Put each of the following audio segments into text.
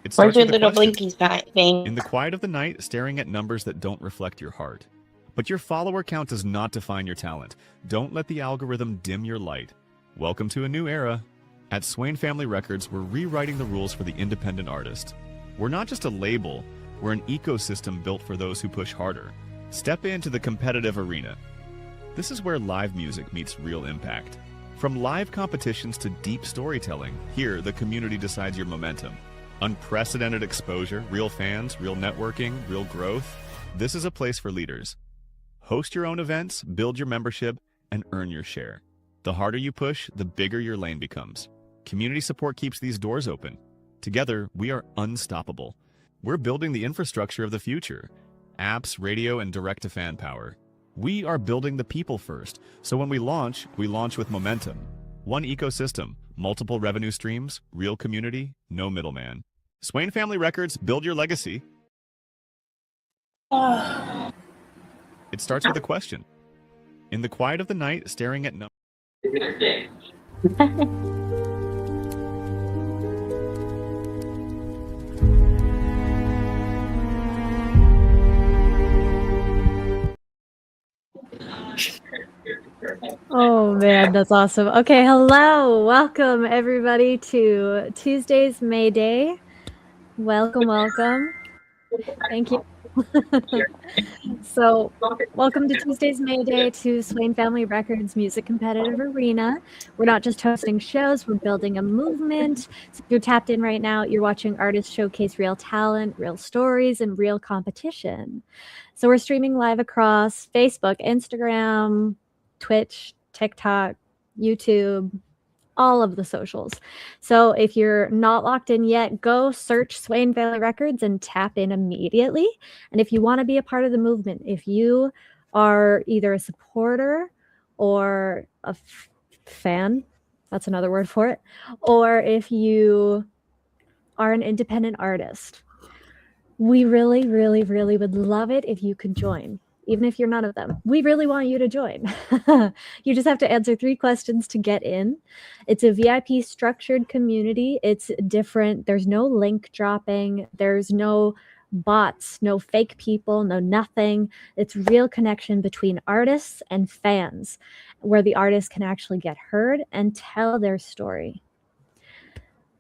It Where's starts your with a little question. blinkies, Vane? In the quiet of the night, staring at numbers that don't reflect your heart. But your follower count does not define your talent. Don't let the algorithm dim your light. Welcome to a new era. At Swain Family Records, we're rewriting the rules for the independent artist. We're not just a label, we're an ecosystem built for those who push harder. Step into the competitive arena. This is where live music meets real impact. From live competitions to deep storytelling, here the community decides your momentum. Unprecedented exposure, real fans, real networking, real growth. This is a place for leaders. Host your own events, build your membership, and earn your share. The harder you push, the bigger your lane becomes. Community support keeps these doors open. Together, we are unstoppable. We're building the infrastructure of the future. Apps, radio, and direct-to-fan power. We are building the people first, so when we launch with momentum. One ecosystem, multiple revenue streams, real community, no middleman. Swain Family Records, build your legacy. It starts with a question. In the quiet of the night, staring at numbers. Oh man, that's awesome. Okay, hello. Welcome everybody to Tuesday's May Day. Welcome. Thank you. So, welcome to Tuesday's May Day to Swain Family Records Music Competitive Arena. We're not just hosting shows, we're building a movement. So if you're tapped in right now, you're watching artists showcase real talent, real stories, and real competition. So we're streaming live across Facebook, Instagram, Twitch, TikTok, YouTube, all of the socials. So if you're not locked in yet, go search Swain Family Records and tap in immediately. And if you want to be a part of the movement, if you are either a supporter or a fan, that's another word for it, or if you are an independent artist, we really, really, really would love it if you could join. Even if you're none of them, we really want you to join. You just have to answer 3 questions to get in. It's a VIP structured community. It's different. There's no link dropping. There's no bots, no fake people, no nothing. It's real connection between artists and fans, where the artists can actually get heard and tell their story.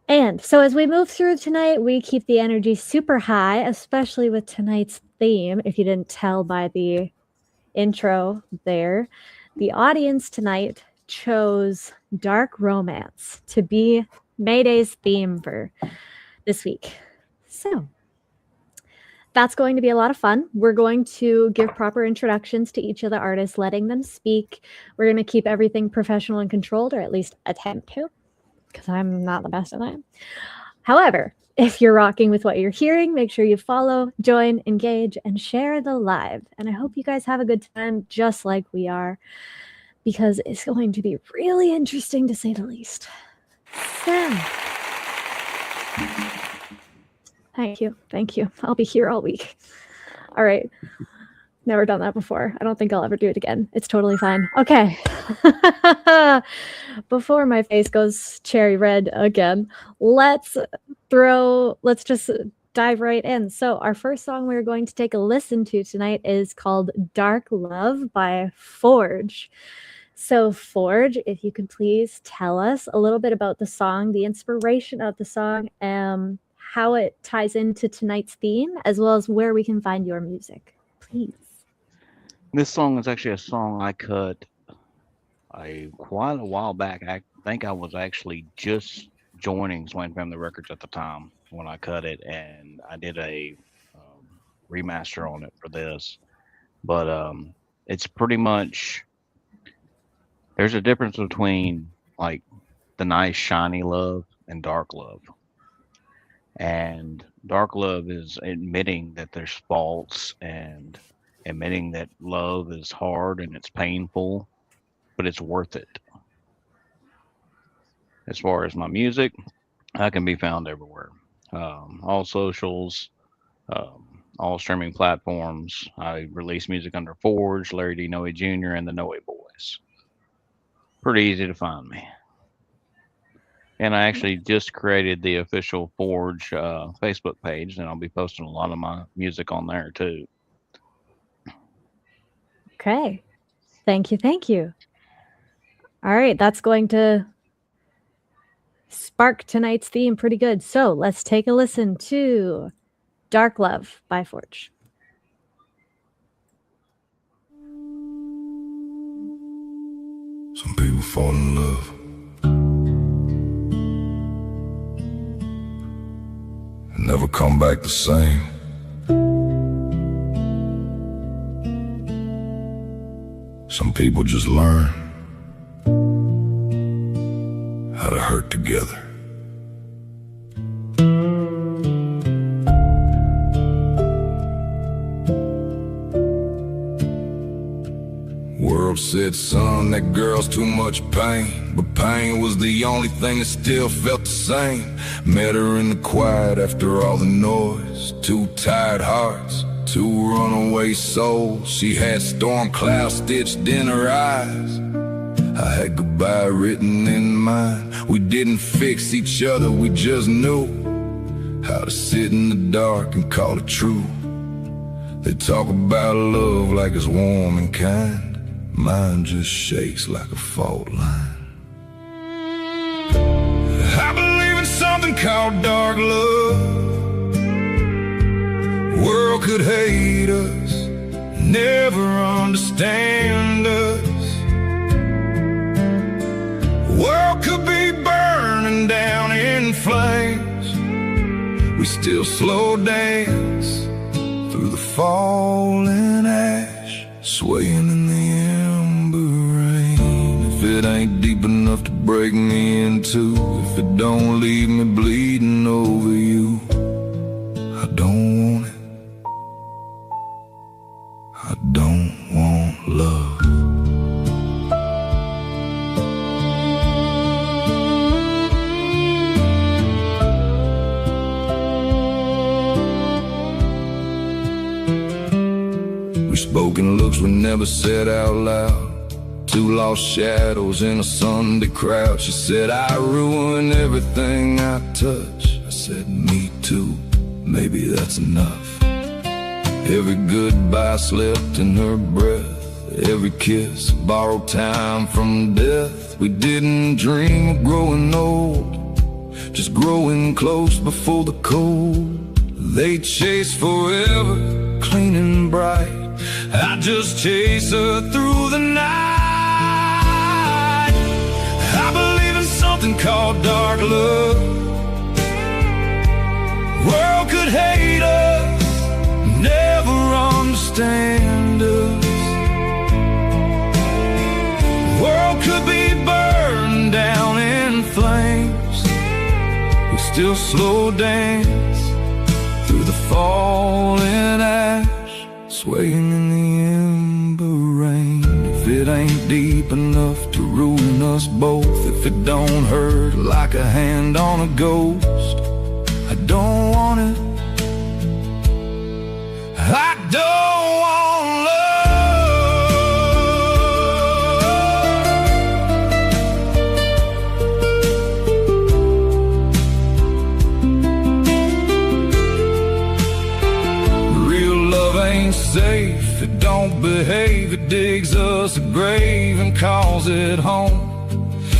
And so as we move through tonight, we keep the energy super high, especially with tonight's theme. If you didn't tell by the intro there, the audience tonight chose dark romance to be Mayday's theme for this week. So that's going to be a lot of fun. We're going to give proper introductions to each of the artists, letting them speak. We're going to keep everything professional and controlled, or at least attempt to, because I'm not the best at that. However, if you're rocking with what you're hearing, make sure you follow, join, engage, and share the live. And I hope you guys have a good time, just like we are, because it's going to be really interesting to say the least. So, thank you. I'll be here all week. All right. Never done that before. I don't think I'll ever do it again. It's totally fine. Okay. Before my face goes cherry red again, let's just dive right in. So our first song we're going to take a listen to tonight is called Dark Love by Forge. So Forge, if you could please tell us a little bit about the song, the inspiration of the song, how it ties into tonight's theme, as well as where we can find your music, please. This song is actually a song I cut quite a while back. I think I was actually just joining Swain Family Records at the time when I cut it, and I did a remaster on it for this. But it's pretty much, there's a difference between like the nice shiny love and dark love. And dark love is admitting that there's faults and admitting that love is hard and it's painful, but it's worth it. As far as my music, I can be found everywhere. All socials, all streaming platforms. I release music under Forge, Larry D. Noe Jr., and the Noe Boys. Pretty easy to find me. And I actually just created the official Forge Facebook page, and I'll be posting a lot of my music on there too. Okay. Thank you. Thank you. All right. That's going to spark tonight's theme pretty good. So let's take a listen to Dark Love by Forge. Some people fall in love and never come back the same. Some people just learn how to hurt together. World said, son, that girl's too much pain. But pain was the only thing that still felt the same. Met her in the quiet after all the noise. Two tired hearts, two runaway souls. She had storm clouds stitched in her eyes. I had goodbye written in mine. We didn't fix each other, we just knew how to sit in the dark and call it true. They talk about love like it's warm and kind. Mine just shakes like a fault line. I believe in something called dark love. World could hate us, never understand us. World could be burning down in flames. We still slow dance through the falling ash, swaying in the ember rain. If it ain't deep enough to break me in two, if it don't leave me bleeding over you, I don't want it. I don't want love. Spoken looks were never said out loud. Two lost shadows in a Sunday crowd. She said, I ruin everything I touch. I said, me too, maybe that's enough. Every goodbye slept in her breath. Every kiss borrowed time from death. We didn't dream of growing old, just growing close before the cold. They chase forever, clean and bright. I just chase her through the night. I believe in something called dark love. World could hate us, never understand us. World could be burned down in flames. We still slow dance through the falling ash, swaying in the ember rain. If it ain't deep enough to ruin us both, if it don't hurt like a hand on a ghost, I don't want it. I don't want love. Real love ain't safe, it don't behave, it digs us a grave and calls it home.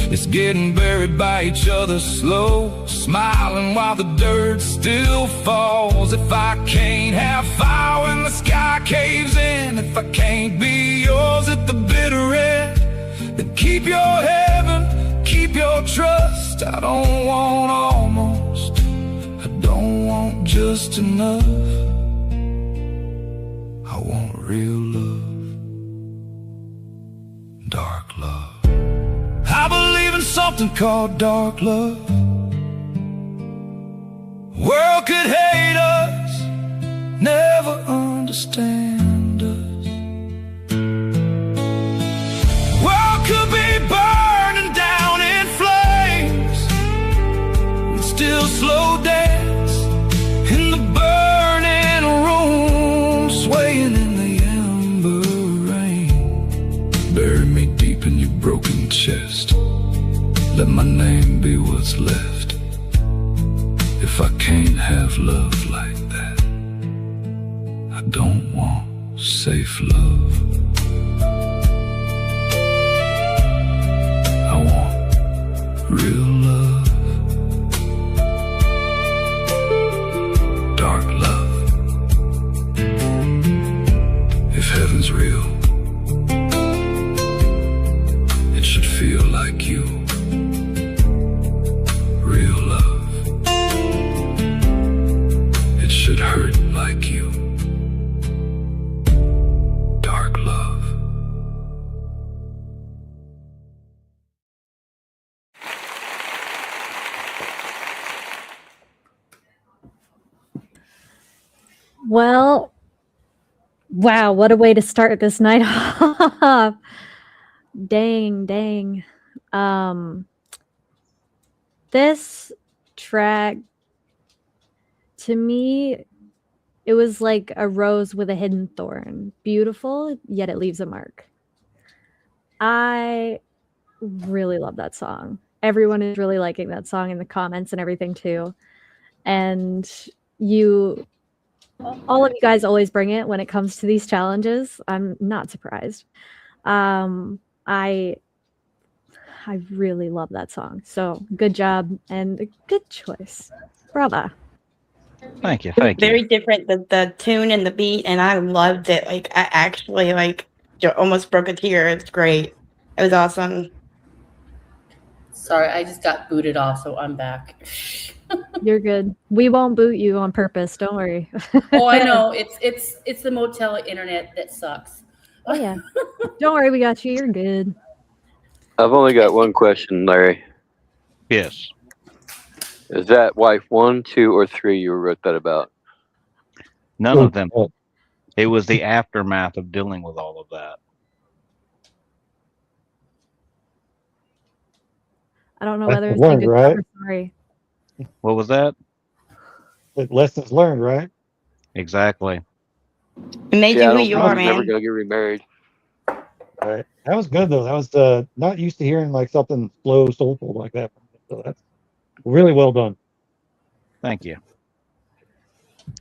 It's getting buried by each other slow, smiling while the dirt still falls. If I can't have fire when the sky caves in, if I can't be yours at the bitter end, then keep your heaven, keep your trust. I don't want almost, I don't want just enough. I want real love, dark love. I believe in something called dark love. World could hate us, never understand us. World could be burning down in flames. We'd still slow dance in the burning room, swaying in the ember rain. Bury me deep in your broken chest, let my name be what's left? If I can't have love like that, I don't want safe love. I want real love, dark love. If heaven's real, it should feel like you. Real love, it should hurt like you. Dark love. Well, wow, what a way to start this night off. Dang. This track, to me, it was like a rose with a hidden thorn. Beautiful, yet it leaves a mark. I really love that song. Everyone is really liking that song in the comments and everything too. And all of you guys always bring it when it comes to these challenges. I'm not surprised. I really love that song. So good job and a good choice. Bravo. Thank you. Very different, the tune and the beat, and I loved it. Like, I actually almost broke a tear. It's great. It was awesome. Sorry, I just got booted off, so I'm back. You're good. We won't boot you on purpose. Don't worry. Oh, I know. It's the motel internet that sucks. Oh yeah. Don't worry, we got you. You're good. I've only got one question, Larry. Yes. Is that wife 1, 2, or 3 you wrote that about? None of them. It was the aftermath of dealing with all of that. I don't know whether it's learned, a good right? or sorry. What was that? Lessons learned, right? Exactly. It made you who you are, I'm never man. gonna get remarried. Right. That was good though. That was not used to hearing like something slow, soulful like that. So that's really well done. Thank you.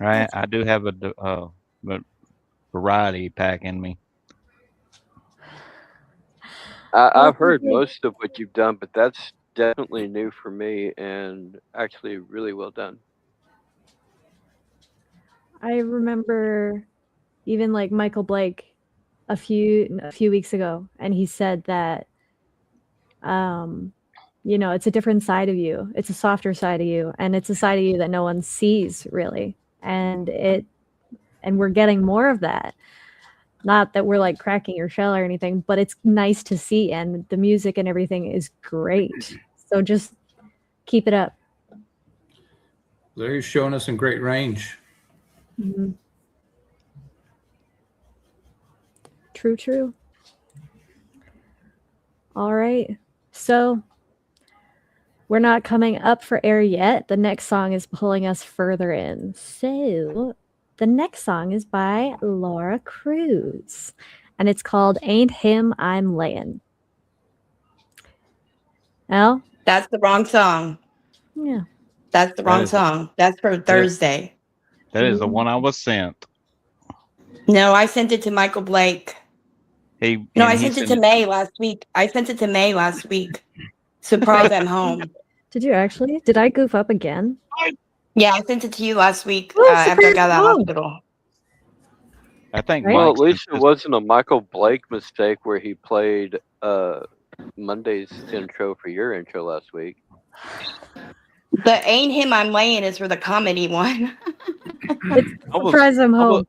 I do have a variety pack in me. I've heard most of what you've done, but that's definitely new for me and actually really well done. I remember even like Michael Blake a few weeks ago, and he said that it's a different side of you. It's a softer side of you, and it's a side of you that no one sees really. And we're getting more of that. Not that we're like cracking your shell or anything, but it's nice to see, and the music and everything is great. So just keep it up. Larry's showing us some great range. Mm-hmm. True. All right. So we're not coming up for air yet. The next song is pulling us further in. So the next song is by Laura Cruz, and it's called Ain't Him I'm Layin'. Al? That's the wrong song. Yeah. That's the wrong song. That's for Thursday. That is the one I was sent. No, I sent it to Michael Blake. I sent it to May last week. Surprise, I'm home. Did you actually? Did I goof up again? Yeah, I sent it to you last week Oh, after I got out of the hospital. I think. Right? Well, at least it wasn't a Michael Blake mistake where he played Monday's intro for your intro last week. The Ain't Him I'm Laying is for the comedy one. Surprise, I'm home.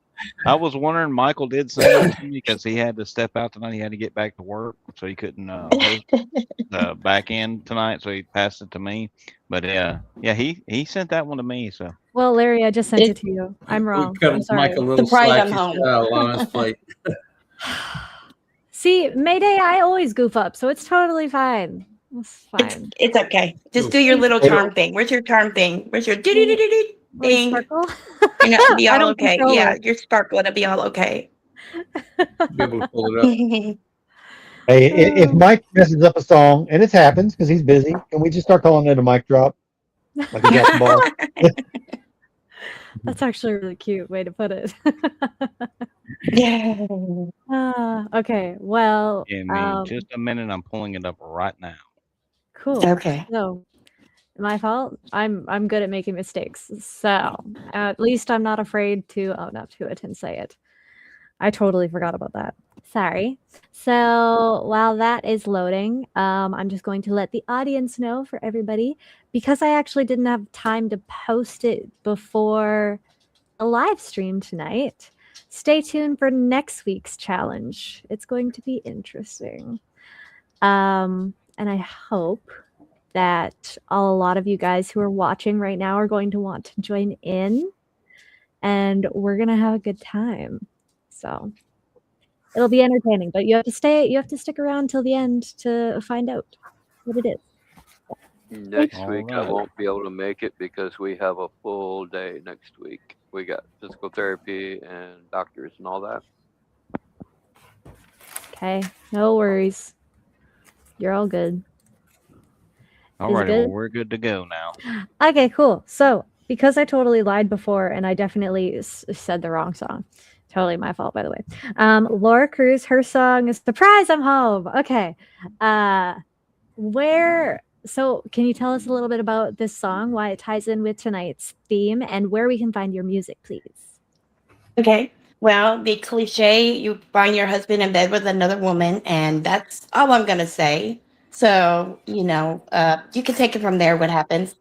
I was wondering, Michael did send it to me because he had to step out tonight. He had to get back to work, so he couldn't host the back end tonight. So he passed it to me. But he sent that one to me. So Well, Larry, I just sent it to you. I'm wrong. We cut I'm sorry. Mike a little Surprise, slack I'm home. on his plate. See, Mayday, I always goof up, so it's totally fine. It's fine. It's okay. Just do your little charm thing. Where's your charm thing? Where's your do-do-do-do-do thing? Sparkle? And it'll be I all don't okay. control Yeah, it. your sparkle, it'll be all okay. Be able to pull it up. Hey, if Mike messes up a song, and it happens because he's busy, can we just start calling it a mic drop? Like he got the ball. That's actually a really cute way to put it. Yeah. Okay, well, Give me just a minute. I'm pulling it up right now. cool. Okay. So, my fault. I'm good at making mistakes. So, at least I'm not afraid to own up to it and say it. I totally forgot about that. Sorry. So while that is loading, I'm just going to let the audience know for everybody, because I actually didn't have time to post it before a live stream tonight. Stay tuned for next week's challenge. It's going to be interesting. And I hope that a lot of you guys who are watching right now are going to want to join in, and we're going to have a good time. So it'll be entertaining, but you have to stick around till the end to find out what it is. Next week I Alright. won't be able to make it because we have a full day next week. We got physical therapy and doctors and all that. Okay, no worries. You're all good. All Is it right, good? well, we're good to go now. Okay, cool. So, because I totally lied before and I definitely said the wrong song. Totally my fault, by the way. Laura Cruz, her song is Surprise, I'm Home. Okay. So can you tell us a little bit about this song, why it ties in with tonight's theme, and where we can find your music, please? Okay. Well, the cliche, you find your husband in bed with another woman, and that's all I'm going to say. So, you can take it from there, what happens.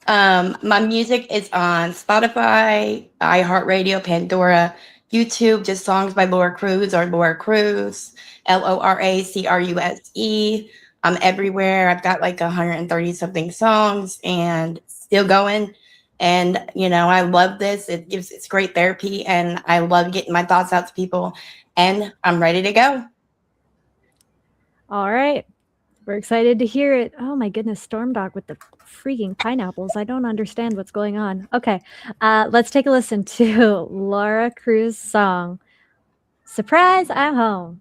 My music is on Spotify, iHeartRadio, Pandora, YouTube, just songs by Laura Cruz or Laura Cruz, LORACRUSE. I'm everywhere. I've got like 130 something songs and still going. And I love this. It's great therapy, and I love getting my thoughts out to people. And I'm ready to go. All right. We're excited to hear it. Oh my goodness, Storm Dog with the freaking pineapples. I don't understand what's going on. Okay, let's take a listen to Laura Cruz's song, Surprise, I'm Home.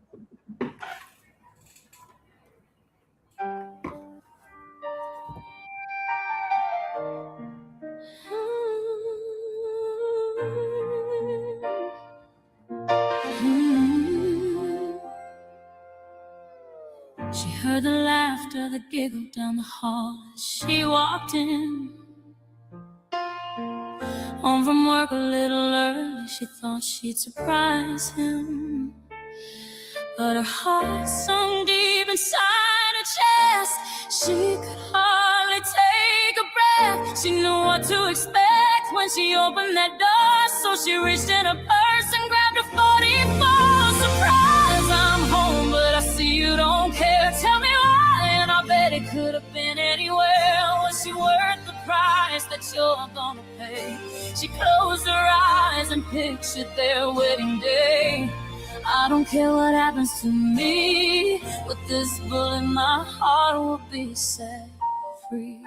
She heard the laughter, the giggle down the hall as she walked in. Home from work a little early, she thought she'd surprise him. But her heart sunk deep inside her chest. She could hardly take a breath. She knew what to expect when she opened that door. So she reached in her purse and grabbed a 44. Surprise, I'm home, but I see you don't care. Tell me why, and I bet it could have been anywhere. Was she worth the price that you're gonna pay? She closed her eyes and pictured their wedding day. I don't care what happens to me. With this bullet, my heart will be set free.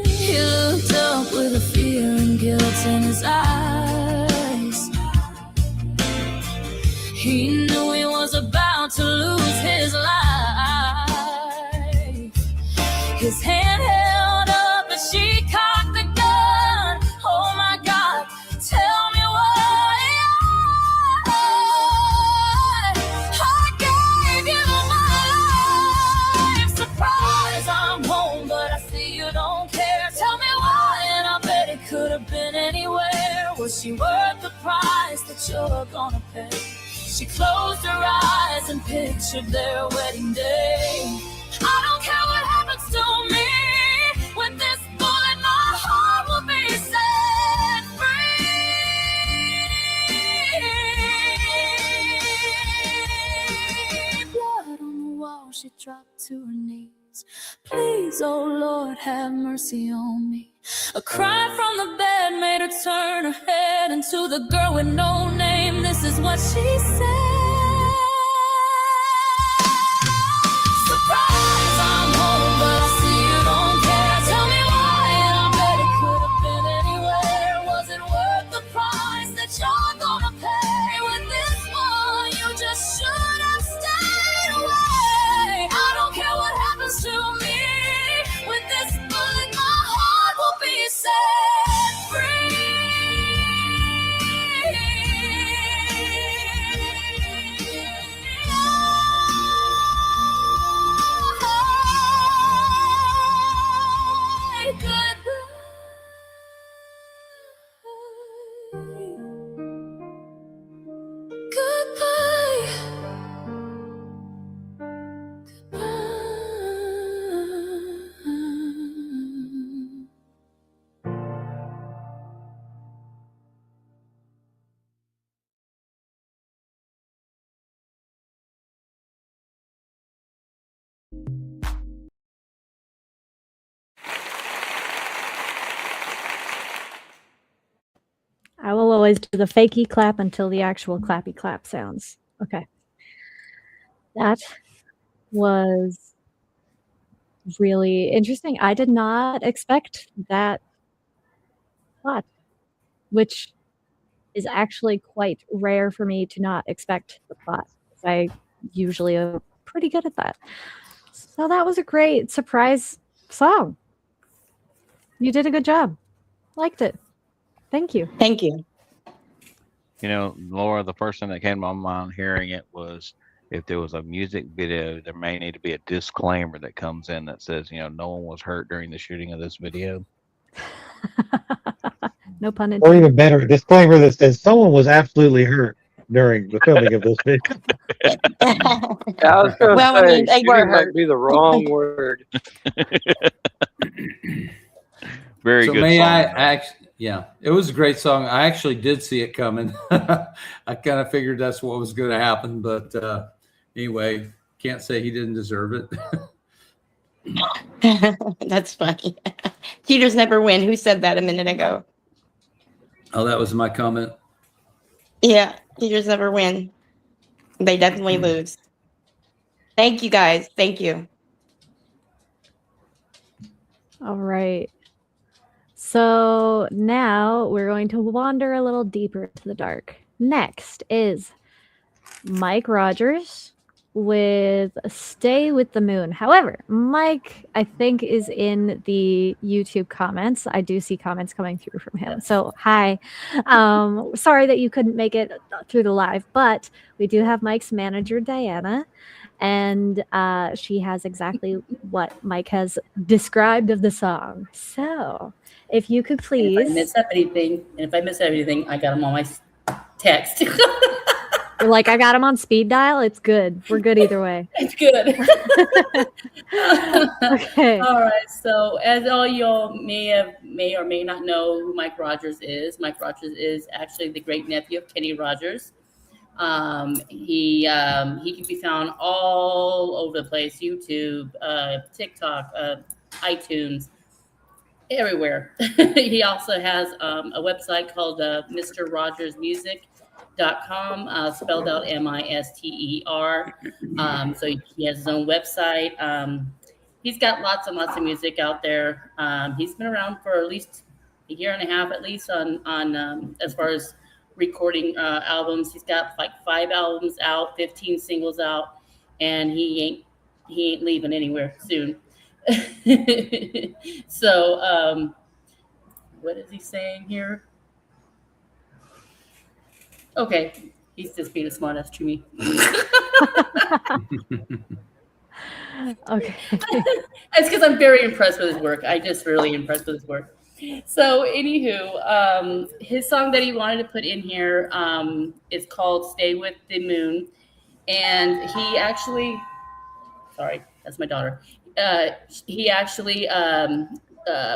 He looked up with a fear and guilt in his eyes. He knew he was about to lose his life. His hand held up and she cocked the gun. Oh my God, tell me why. I gave you my life. Surprise, I'm home, but I see you don't care. Tell me why, and I bet it could have been anywhere. Was she worth the price that you're gonna pay? She closed her eyes and pictured their wedding day. I don't care what happens to me. With this bullet, my heart will be set free. Blood on the wall, she dropped to her knees. Please, oh Lord, have mercy on me. A cry from the bed made her turn her head, and to the girl with no name, this is what she said. Surprise, I'm home, but I see you don't care. Tell me why, and I bet it could have been anywhere. Was it worth the price that you're gonna I will always do the fakey clap until the actual clappy clap sounds. Okay. That was really interesting. I did not expect that plot, which is actually quite rare for me to not expect the plot. I usually am pretty good at that. So that was a great surprise song. You did a good job. Liked it. Thank you. Thank you. You know, Laura, the first thing that came to my mind hearing it was if there was a music video, there may need to be a disclaimer that comes in that says, you know, no one was hurt during the shooting of this video. No pun Or intended. even better, a disclaimer that says someone was absolutely hurt during the filming of this video. Yeah, I was going to Well, I say, mean, they were shooting might hurt. be the wrong word. Very So good may song. I though. actually, yeah, it was a great song. I actually did see it coming. I kind of figured that's what was going to happen, but anyway, can't say he didn't deserve it. That's funny. Cheaters never win. Who said that a minute ago? Oh, that was my comment. Yeah, cheaters never win. They definitely lose. Thank you, guys. Thank you. All right. So now we're going to wander a little deeper into the dark. Next is Mike Rogers with Stay with the Moon. However, Mike, I think, is in the YouTube comments. I do see comments coming through from him. So, hi. Sorry that you couldn't make it through the live, but we do have Mike's manager, Diana, and she has exactly what Mike has described of the song. So, if you could please. If I miss anything, I got them on my text. You're like, I got him on speed dial. It's good. We're good either way. It's good. Okay. All right. So, as all y'all may or may not know who Mike Rogers is, Mike Rogers is actually the great nephew of Kenny Rogers. He can be found all over the place: YouTube, TikTok, iTunes, everywhere. He also has a website called MrRogersMusic.com, spelled out MISTER. So he has his own website. He's got lots and lots of music out there. He's been around for at least a year and a half, at least on as far as recording albums. He's got like 5 albums out, 15 singles out, and he ain't leaving anywhere soon. So what is he saying here? Okay, he's just being a smart ass to me. Okay. It's because I'm very impressed with his work. I just really impressed with his work. So anywho, his song that he wanted to put in here is called Stay with the Moon. And he actually, sorry, that's my daughter. He actually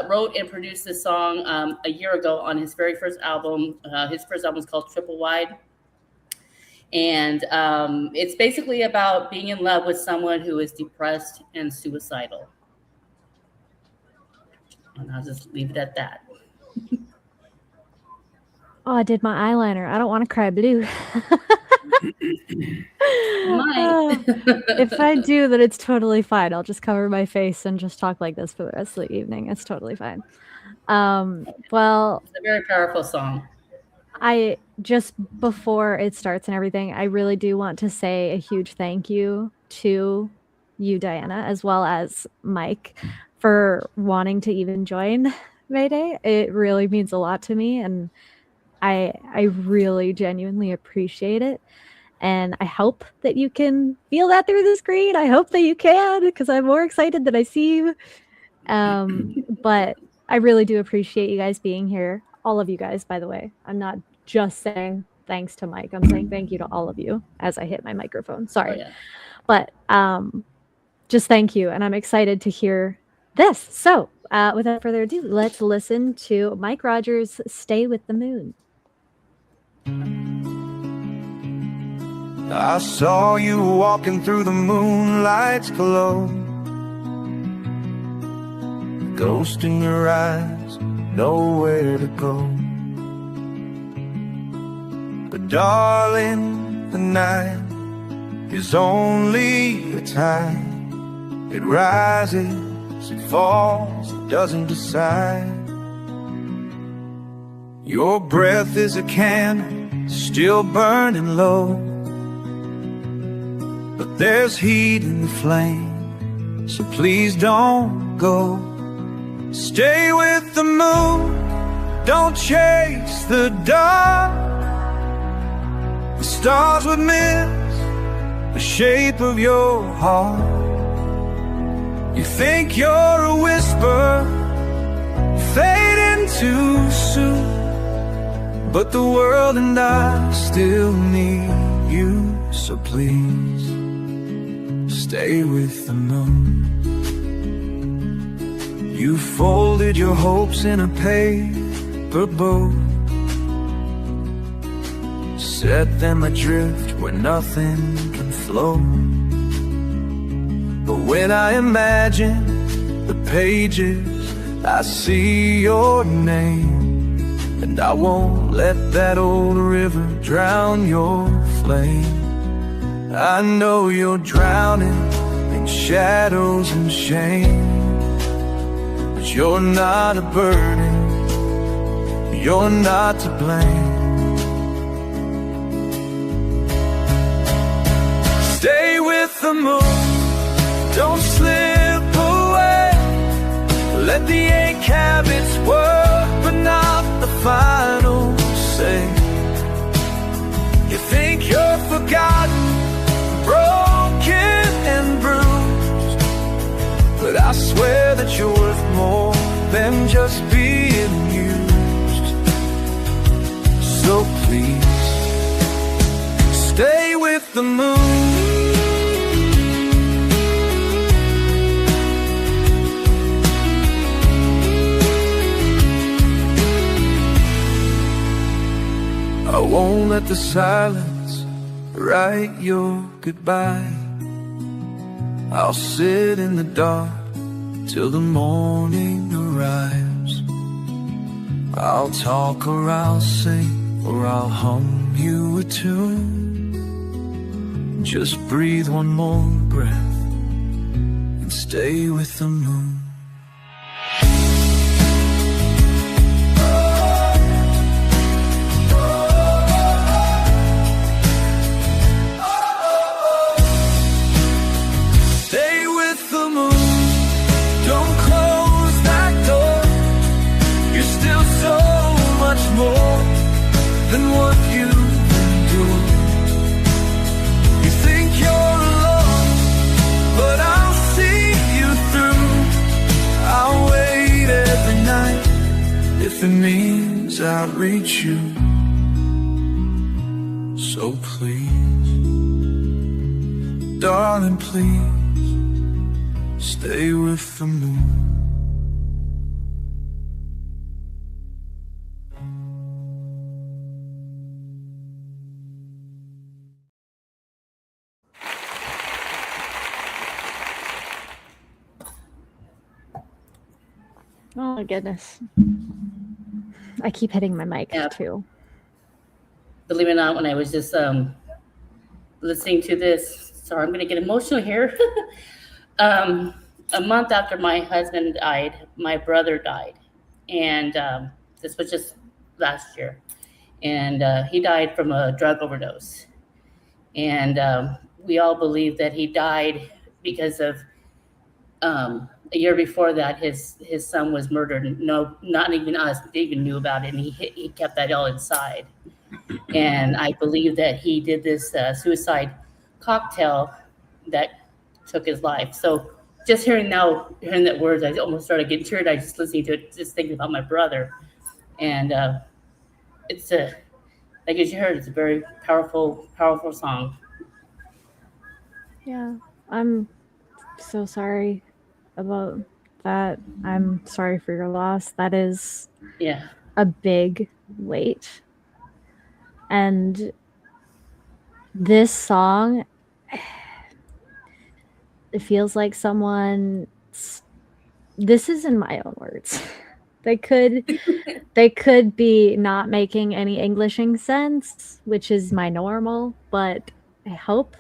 wrote and produced this song a year ago on his very first album. His first album was called Triple Wide. And it's basically about being in love with someone who is depressed and suicidal. And I'll just leave it at that. Oh, I did my eyeliner. I don't want to cry blue. If I do, then it's totally fine. I'll just cover my face and just talk like this for the rest of the evening. It's totally fine. Well, it's a very powerful song. I just before it starts and everything, I really do want to say a huge thank you to you, Diana, as well as Mike, for wanting to even join Mayday. It really means a lot to me, and I really genuinely appreciate it. And I hope that you can feel that through the screen. I hope that you can, because I'm more excited that I see you But I really do appreciate you guys being here. All of you guys, by the way. I'm not just saying thanks to Mike. I'm saying thank you to all of you as I hit my microphone. Sorry. Oh, yeah. But just thank you. And I'm excited to hear this. So without further ado, let's listen to Mike Rogers' Stay with the Moon. I saw you walking through the moonlight's glow, ghost in your eyes, nowhere to go. But darling, the night is only a time. It rises, it falls, it doesn't decide. Your breath is a candle, still burning low, but there's heat in the flame, so please don't go. Stay with the moon, don't chase the dark. The stars would miss the shape of your heart. You think you're a whisper, fading too soon, but the world and I still need you. So please, stay with the moon. You folded your hopes in a paper boat, set them adrift where nothing can float. But when I imagine the pages, I see your name, and I won't let that old river drown your flame. I know you're drowning in shadows and shame, but you're not a burden, you're not to blame. Stay with the moon, don't slip away. Let the ache have its word, but not the final say. You think you're forgotten, broken and bruised, but I swear that you're worth more than just being used. So please, stay with the moon. I won't let the silence write your goodbye. I'll sit in the dark till the morning arrives. I'll talk or I'll sing or I'll hum you a tune. Just breathe one more breath and stay with the moon. Than what you do. You think you're alone, but I'll see you through. I'll wait every night if it means I'll reach you. So please, darling, please, stay with the moon. Oh my goodness. I keep hitting my mic too. Believe it or not, when I was just listening to this, sorry, I'm going to get emotional here. A month after my husband died, my brother died. And this was just last year. And he died from a drug overdose. And we all believe that he died because of a year before that, his son was murdered. No, not even us even knew about it, and he kept that all inside. And I believe that he did this suicide cocktail that took his life. So just hearing that words, I almost started getting teared. I just listening to it, just thinking about my brother, and it's a like as you heard, it's a very powerful song. Yeah, I'm so sorry about that. I'm sorry for your loss. That is Yeah, a big weight. And this song, it feels like someone. This is in my own words. They could be not making any Englishing sense, which is my normal, but I hope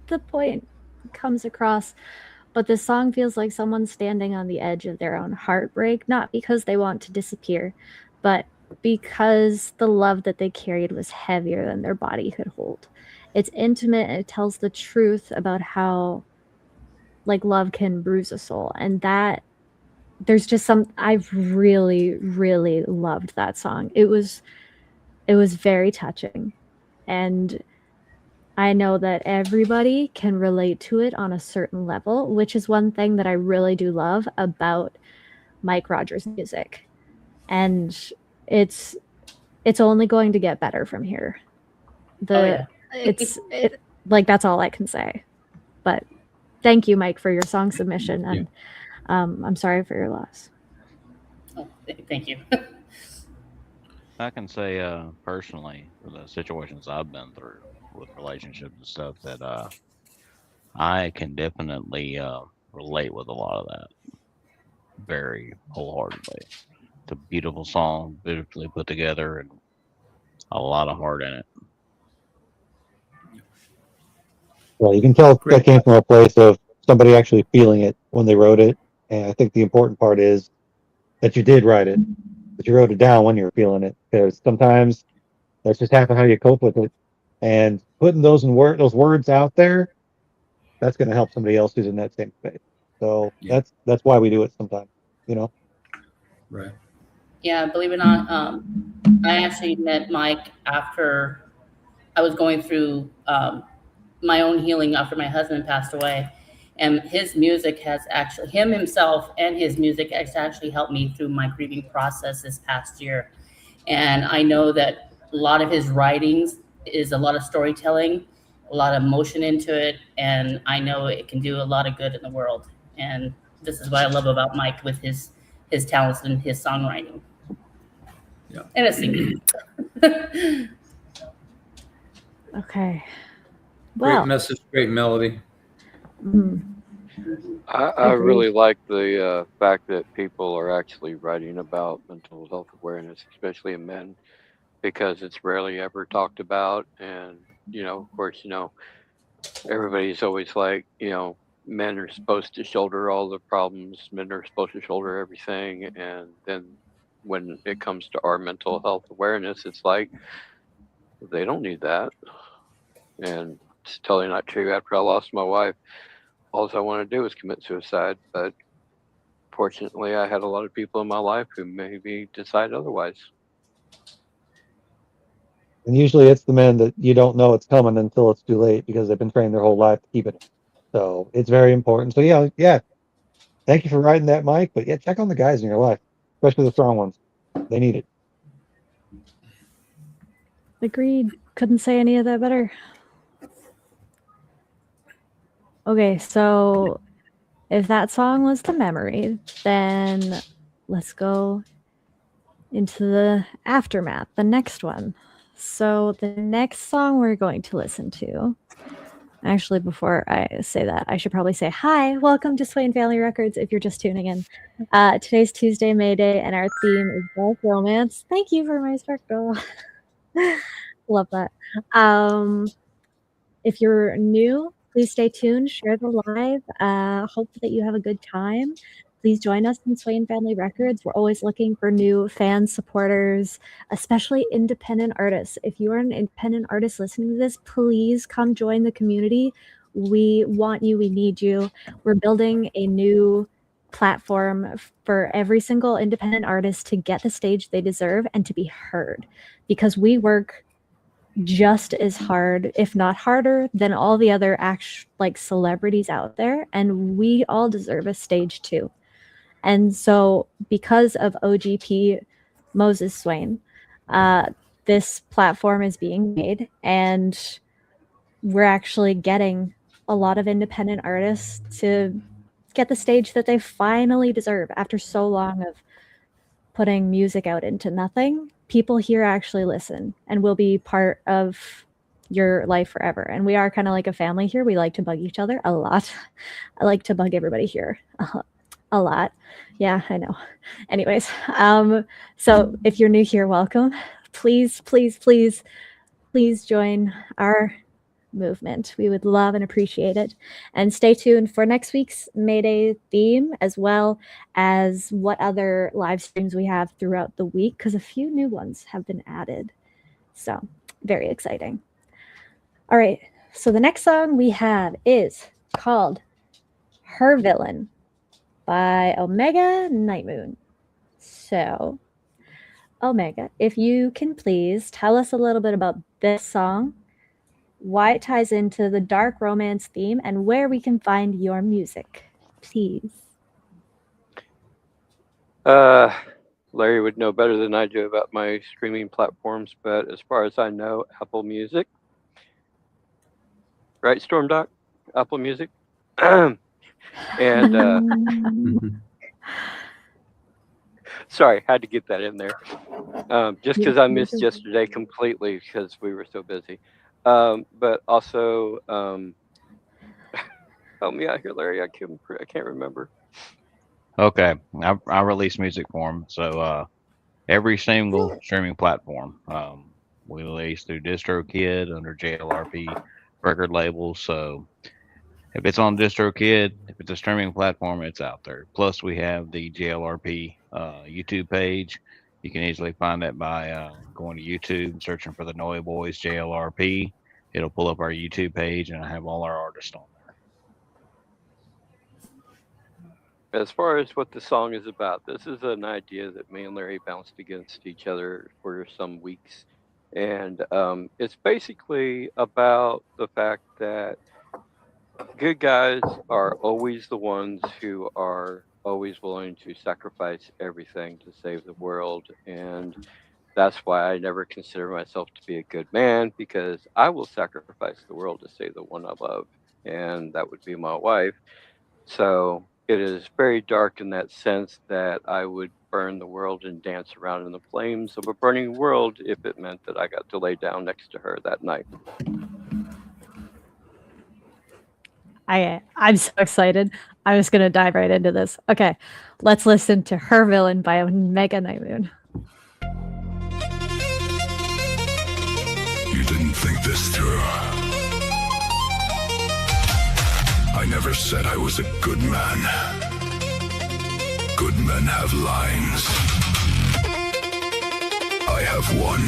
the point comes across. But this song feels like someone standing on the edge of their own heartbreak, not because they want to disappear, but because the love that they carried was heavier than their body could hold. It's intimate and it tells the truth about how like love can bruise a soul, and that there's just some I've really, really loved that song. It was very touching. And I know that everybody can relate to it on a certain level, which is one thing that I really do love about Mike Rogers' music. And it's only going to get better from here. Like that's all I can say. But thank you, Mike, for your song submission, and I'm sorry for your loss. oh, thank you. I can say personally, for the situations I've been through with relationships and stuff, that I can definitely relate with a lot of that very wholeheartedly. It's a beautiful song, beautifully put together, and a lot of heart in it. Well, you can tell that came from a place of somebody actually feeling it when they wrote it. And I think the important part is that you did write it, that you wrote it down when you were feeling it, because sometimes that's just half of how you cope with it. And putting those words out there, that's going to help somebody else who's in that same space. So that's why we do it sometimes, you know. Right. Yeah, believe it or not, I actually met Mike after I was going through my own healing after my husband passed away. And his music has actually, him himself and his music has actually helped me through my grieving process this past year. And I know that a lot of his writings is a lot of storytelling, a lot of emotion into it. And I know it can do a lot of good in the world. And this is what I love about Mike with his talents and his songwriting. Yeah. And his singing. Okay. Great message, great melody. I really like the fact that people are actually writing about mental health awareness, especially in men, because it's rarely ever talked about. And, of course, everybody's always like, men are supposed to shoulder all the problems, men are supposed to shoulder everything. And then when it comes to our mental health awareness, it's like, they don't need that. And it's totally not true. After I lost my wife, all I want to do is commit suicide. But fortunately, I had a lot of people in my life who maybe decide otherwise. And usually it's the men that you don't know it's coming until it's too late because they've been trained their whole life to keep it. So it's very important. So yeah. Thank you for writing that, Mike. But yeah, check on the guys in your life, especially the strong ones. They need it. Agreed. Couldn't say any of that better. Okay, so if that song was The Memory, then let's go into the aftermath, the next one. So the next song we're going to listen to, actually, before I say that, I should probably say, hi, welcome to Swain Family Records if you're just tuning in. Today's Tuesday, May Day, and our theme is dark romance. Thank you for my sparkle. Love that. If you're new, please stay tuned, share the live. Hope that you have a good time. Please join us in Swain Family Records. We're always looking for new fans, supporters, especially independent artists. If you are an independent artist listening to this, please come join the community. We want you. We need you. We're building a new platform for every single independent artist to get the stage they deserve and to be heard, because we work just as hard, if not harder, than all the other celebrities out there, and we all deserve a stage too. And so, because of OGP Moses Swain, this platform is being made, and we're actually getting a lot of independent artists to get the stage that they finally deserve after so long of putting music out into nothing. People here actually listen and will be part of your life forever. And we are kind of like a family here. We like to bug each other a lot. I like to bug everybody here a lot. Yeah, I know. Anyways, so if you're new here, welcome. Please, please, please, please join our movement. We would love and appreciate it. And stay tuned for next week's May Day theme, as well as what other live streams we have throughout the week, because a few new ones have been added. So very exciting. All right. So the next song we have is called Her Villain by Omega Night Moon. So Omega, if you can please tell us a little bit about this song, why it ties into the dark romance theme, and where we can find your music, please. Larry would know better than I do about my streaming platforms, but as far as I know, Apple Music. Right, Storm Doc? Apple Music? And sorry, had to get that in there. Just because I missed yesterday completely because we were so busy. But also, help me out here, Larry. I can't remember. Okay, I release music for them. So every single streaming platform, we release through DistroKid under JLRP record labels. So if it's on DistroKid, if it's a streaming platform, it's out there. Plus, we have the JLRP YouTube page. You can easily find that by going to YouTube and searching for the Noy Boys JLRP. It'll pull up our YouTube page, and I have all our artists on there. As far as what the song is about, this is an idea that me and Larry bounced against each other for some weeks. And it's basically about the fact that good guys are always the ones who are always willing to sacrifice everything to save the world. And that's why I never consider myself to be a good man, because I will sacrifice the world to save the one I love, and that would be my wife. So it is very dark in that sense that I would burn the world and dance around in the flames of a burning world if it meant that I got to lay down next to her that night. I'm so excited. I'm just going to dive right into this. Okay, let's listen to Her Villain by Omega Night Moon. You didn't think this through. I never said I was a good man. Good men have lines. I have one.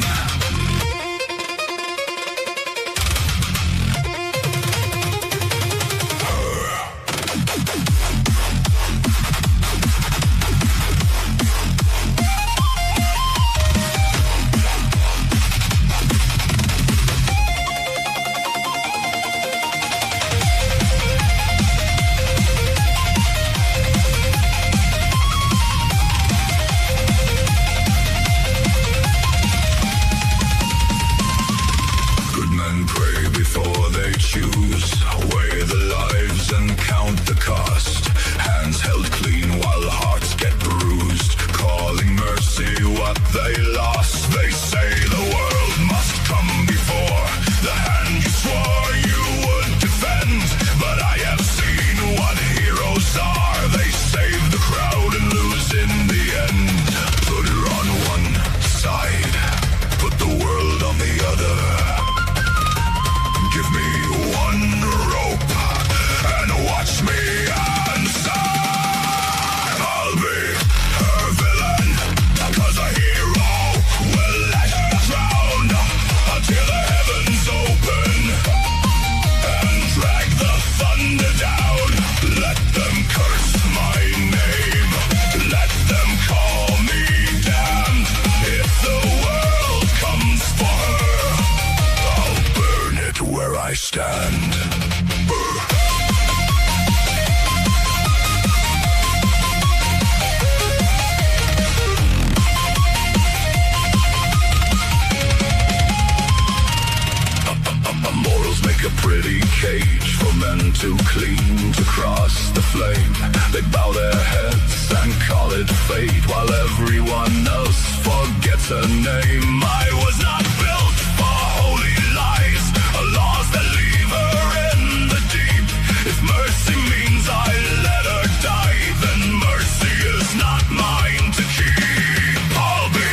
too clean to cross the flame. They bow their heads and call it fate, while everyone else forgets her name. I was not built for holy lies, or laws that leave her in the deep. If mercy means I let her die, then mercy is not mine to keep. I'll be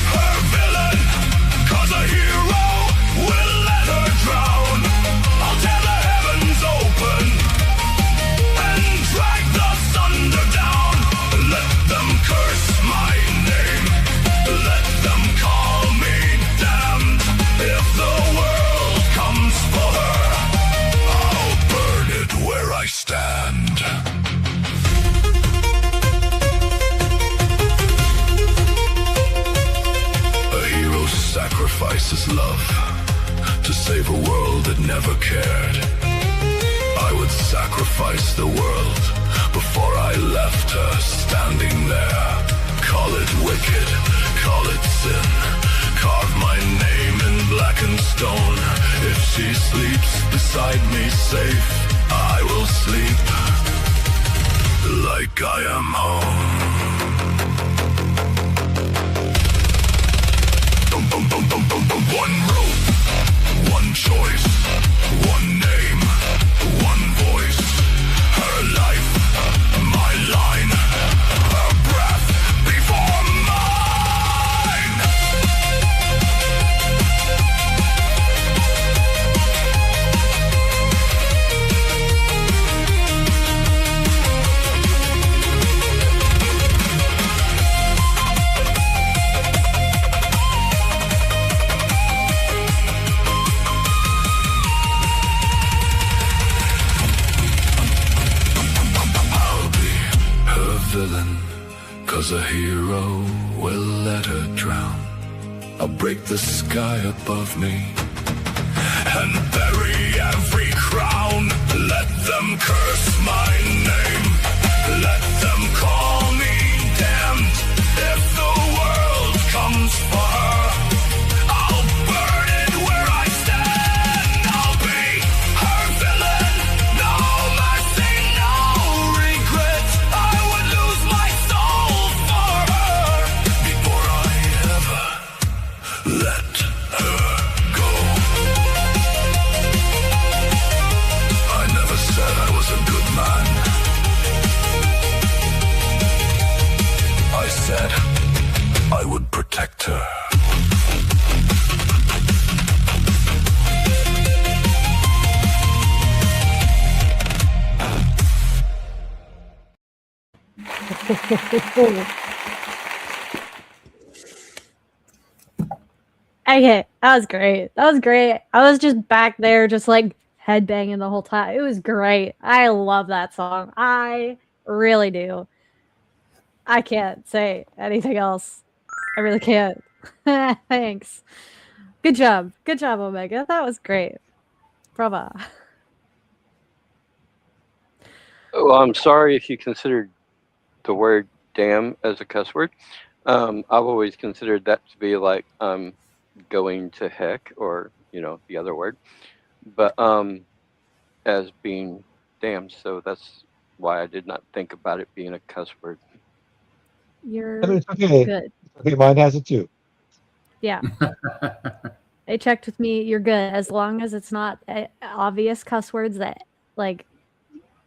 her villain, 'cause a hero will let her drown. I'll tear the heavens open and drag the thunder down. Let them curse my name, let them call me damned. If the world comes for her, I'll burn it where I stand. A hero sacrifices love to save a world that never cared. I would sacrifice the world before I left her standing there. Call it wicked, call it sin, carve my name in blackened stone. If she sleeps beside me safe, I will sleep like I am home. One rope, one choice, one name, one voice. Her life, my line, her breath before mine. Villain, 'cause a hero will let her drown. I'll break the sky above me and bury every crown. Let them curse my name, let them call me damned. If the world comes for her, I'll burn it where I stand. I'll be her villain, no mercy, no regret. I would lose my soul for her before I ever let her go. I never said I was a good man. I said I would protect her. Okay, that was great. That was great. I was just back there, just like headbanging the whole time. It was great. I love that song. I really do. I can't say anything else. I really can't. Thanks. Good job. Good job, Omega. That was great. Bravo. Well, I'm sorry if you considered the word damn as a cuss word. I've always considered that to be like going to heck, or the other word, but as being damned. So that's why I did not think about it being a cuss word. You're It's okay. good. Okay, mine has it too. Yeah. They checked with me. You're good. As long as it's not obvious cuss words that, like,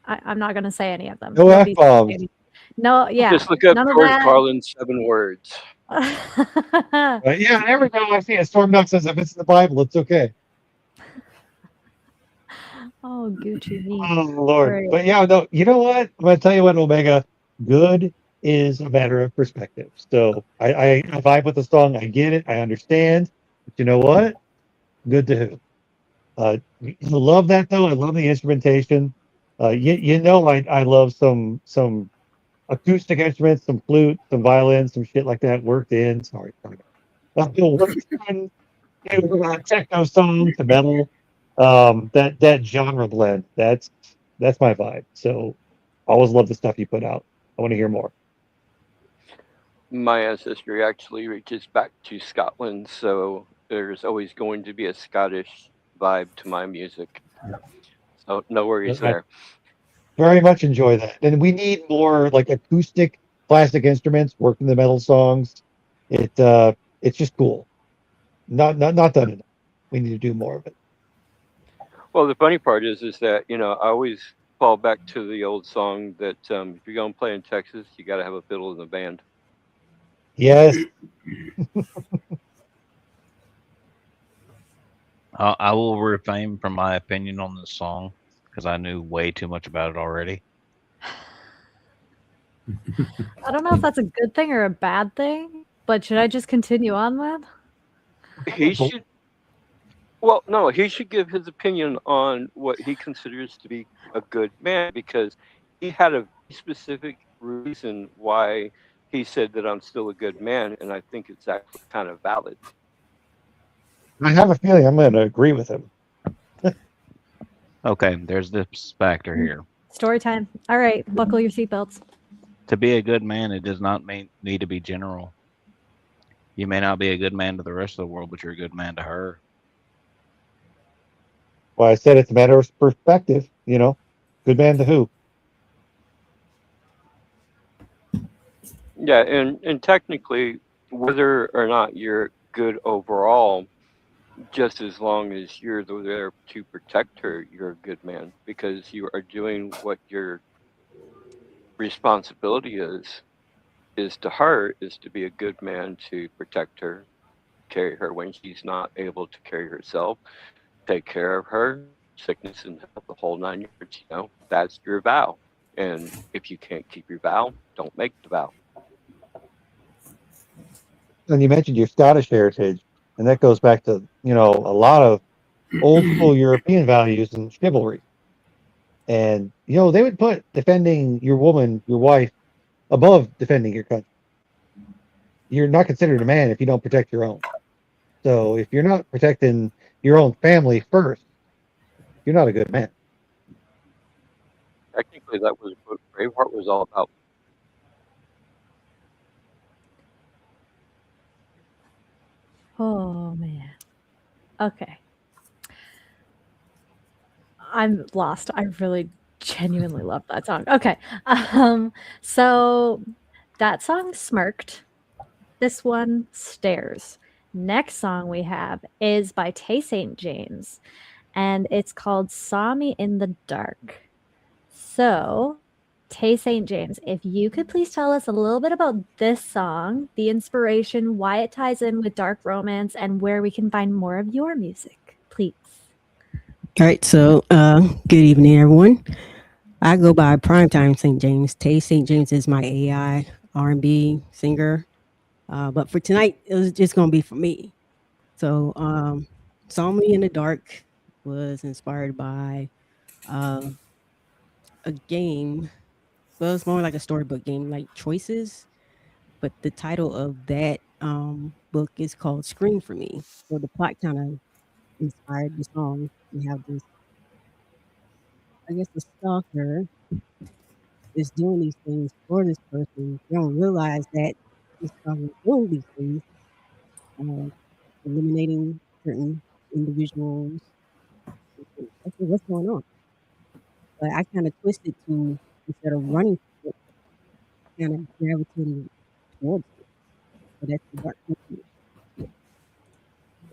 I'm not going to say any of them. No Nobody's gonna say F-bombs. any- No, yeah. Just look up None of George that. Carlin's 7 words. Yeah, every time I see a Storm Duck says if it's in the Bible, it's okay. Oh, Gucci me. Oh Lord. Right. But yeah, no, you know what? I'm gonna tell you what, Omega, good is a matter of perspective. So I vibe with the song, I get it, I understand. But you know what? Good to who? I love that though. I love the instrumentation. I love some acoustic instruments, some flute, some violin, some shit like that worked in. Sorry. Worked in techno song to metal. That genre blend. That's my vibe. So always love the stuff you put out. I want to hear more. My ancestry actually reaches back to Scotland, so there's always going to be a Scottish vibe to my music. So no worries I there. very much enjoy that. And we need more like acoustic classic instruments working the metal songs. It's just cool. Not done enough. We need to do more of it. Well, the funny part is that I always fall back to the old song that if you're gonna play in Texas, you got to have a fiddle in the band. Yes. I will refrain from my opinion on this song because I knew way too much about it already. I don't know if that's a good thing or a bad thing, but should I just continue on with? He should. Well, no, he should give his opinion on what he considers to be a good man because he had a specific reason why he said that I'm still a good man, and I think it's actually kind of valid. I have a feeling I'm going to agree with him. Okay, there's this factor here. Story time. All right, buckle your seatbelts. To be a good man, it does not need to be general. You may not be a good man to the rest of the world, but you're a good man to her. Well, I said it's a matter of perspective, Good man to who? Yeah, and technically, whether or not you're good overall, just as long as you're there to protect her, you're a good man because you are doing what your responsibility is to her is to be a good man to protect her, carry her when she's not able to carry herself, take care of her, sickness and health, the whole 9 yards. That's your vow. And if you can't keep your vow, don't make the vow. And you mentioned your Scottish heritage, and that goes back to, a lot of old school European values and chivalry. And, they would put defending your woman, your wife, above defending your country. You're not considered a man if you don't protect your own. So if you're not protecting your own family first, you're not a good man. Technically, that was what Braveheart was all about. Oh man. Okay. I'm lost. I really genuinely love that song. Okay. So that song Smirked. This one Stares. Next song we have is by Tay St. James, and it's called Saw Me in the Dark. So, Tay St. James, if you could please tell us a little bit about this song, the inspiration, why it ties in with dark romance, and where we can find more of your music, please. All right, so good evening, everyone. I go by Primetime St. James. Tay St. James is my AI R&B singer, but for tonight, it was just gonna be for me. So, Saw Me in the Dark was inspired by a game. Well, it's more like a storybook game, like Choices, but the title of that book is called Scream for Me. So the plot kind of inspired the song. We have this, I guess, the stalker is doing these things for this person. They don't realize that this stalker is doing these things, uh, eliminating certain individuals. Okay, what's going on? But I kind of twisted to instead of running, kind of gravitating towards it. So that's the dark side.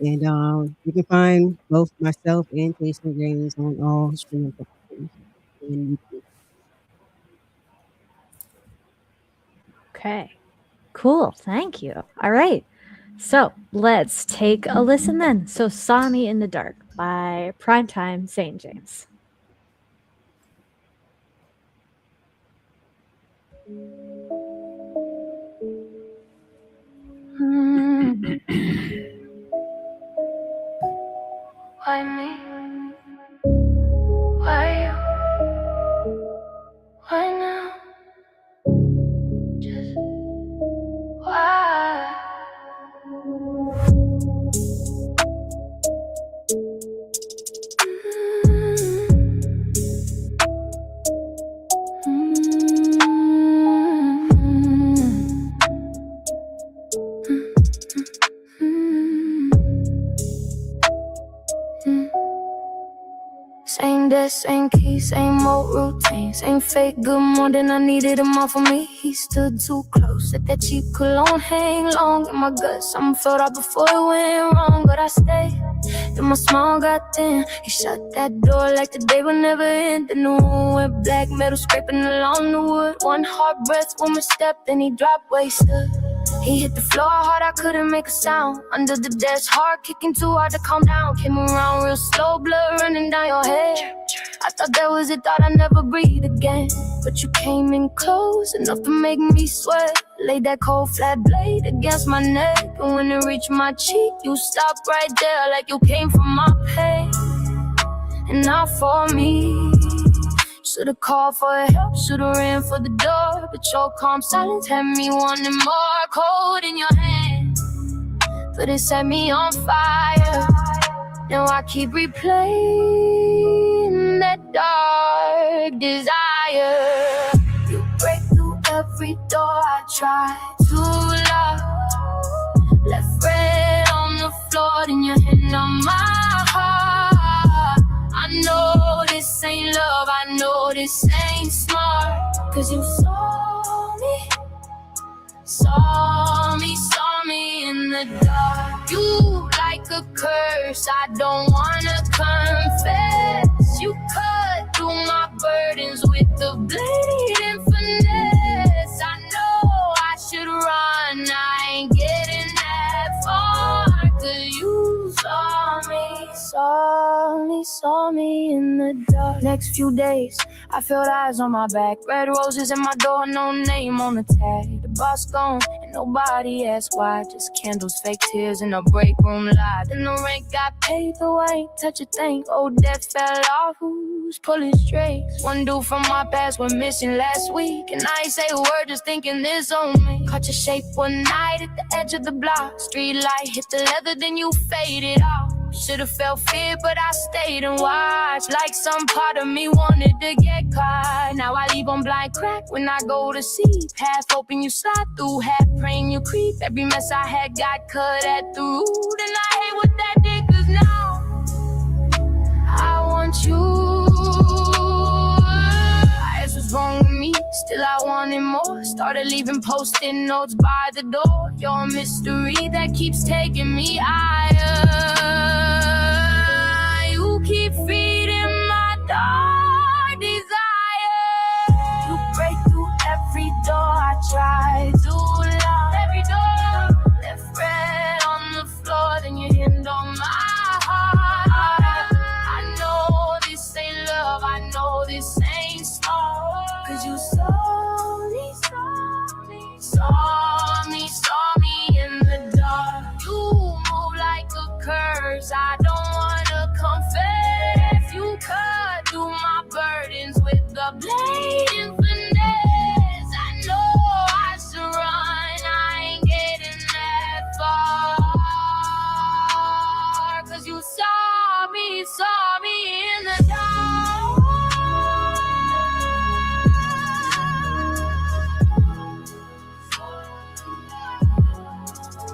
And you can find both myself and Jason James on all streaming platforms and YouTube. Okay. Cool. Thank you. All right. So let's take a listen then. So Saw Me in the Dark by Primetime St. James. Why me? Why you? Why now? Just why? best, ain't keys, ain't more routines, ain't fake good morning, I needed him all for me. He stood too close, let that cheap cologne hang long in my guts. I'm felt out before it went wrong, but I stayed. Then my smile got thin. He shut that door like the day would never end. The new room went black, metal scraping along the wood. One hard breath, one misstep, then he dropped where he stood. He hit the floor hard, I couldn't make a sound. Under the desk, hard kicking too hard to calm down. Came around real slow, blood running down your head. I thought that was it, thought I'd never breathe again. But you came in close, enough to make me sweat. Laid that cold flat blade against my neck. And when it reached my cheek, you stopped right there like you came from my pain. And not for me. Should've called for help, should've ran for the door. But your calm silence had me wanting more. Cold in your hand, but it set me on fire. Now I keep replaying that dark desire. You break through every door I try to lock. Left red on the floor, then your hand on my heart. I know this ain't love, I know this ain't smart. Cause you saw me in the dark. You like a curse, I don't wanna confess. You cut through my burdens with the blade and finesse. I know I should run, I ain't getting that far. Cause you saw me in the dark. Next few days, I felt eyes on my back. Red roses in my door, no name on the tag. The boss gone, and nobody asked why. Just candles, fake tears, and a break room light. Then the rent got paid, though I ain't touch a thing. Old debt fell off, who's pulling strings? One dude from my past went missing last week, and I ain't say a word, just thinking this on me. Caught your shape one night at the edge of the block. Street light hit the leather, then you faded off. Should've felt fear, but I stayed and watched. Like some part of me wanted to get caught. Now I leave on blind crack when I go to sleep. Half hoping you slide through, half praying you creep. Every mess I had got cut at the root. And I hate what that did, cause now I want you. I was wrong with me, still I wanted more. Started leaving post-it notes by the door. You're a mystery that keeps taking me higher. You keep feeding my dark desire. You break through every door I try to lock. Every door left red on the floor, then your hand on my heart. I know this ain't love, I know this ain't smart. Cause you saw me in the dark. You move like a curse, I don't wanna confess. You cut through my burdens with the blade and finesse. I know I should run, I ain't getting that far. Cause you saw me in the dark.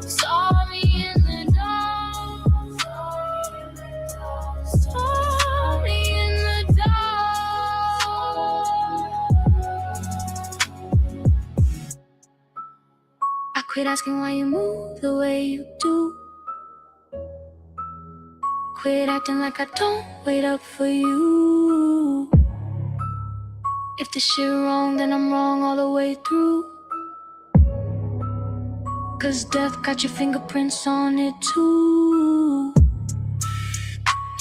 Saw me in the dark. Saw me in the dark. I quit asking why you move the way you do. Quit acting like I don't wait up for you. If the shit wrong, then I'm wrong all the way through. Cause death got your fingerprints on it too.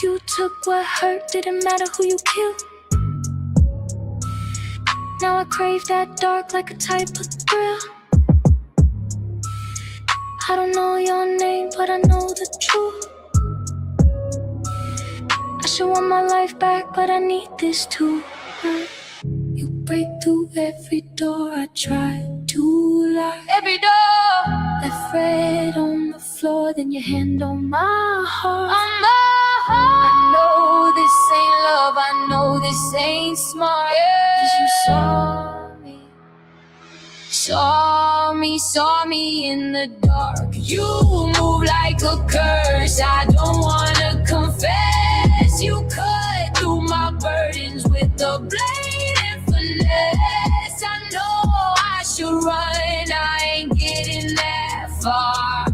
You took what hurt, didn't matter who you killed. Now I crave that dark like a type of thrill. I don't know your name, but I know the truth. I should want my life back, but I need this too. You break through every door I try to lock. Every door left red on the floor, then your hand on my heart. On my heart. I know this ain't love, I know this ain't smart. Cause you saw me in the dark. You move like a curse, I don't wanna confess. You cut through my burdens with a blade and finesse. I know I should run, I ain't getting that far.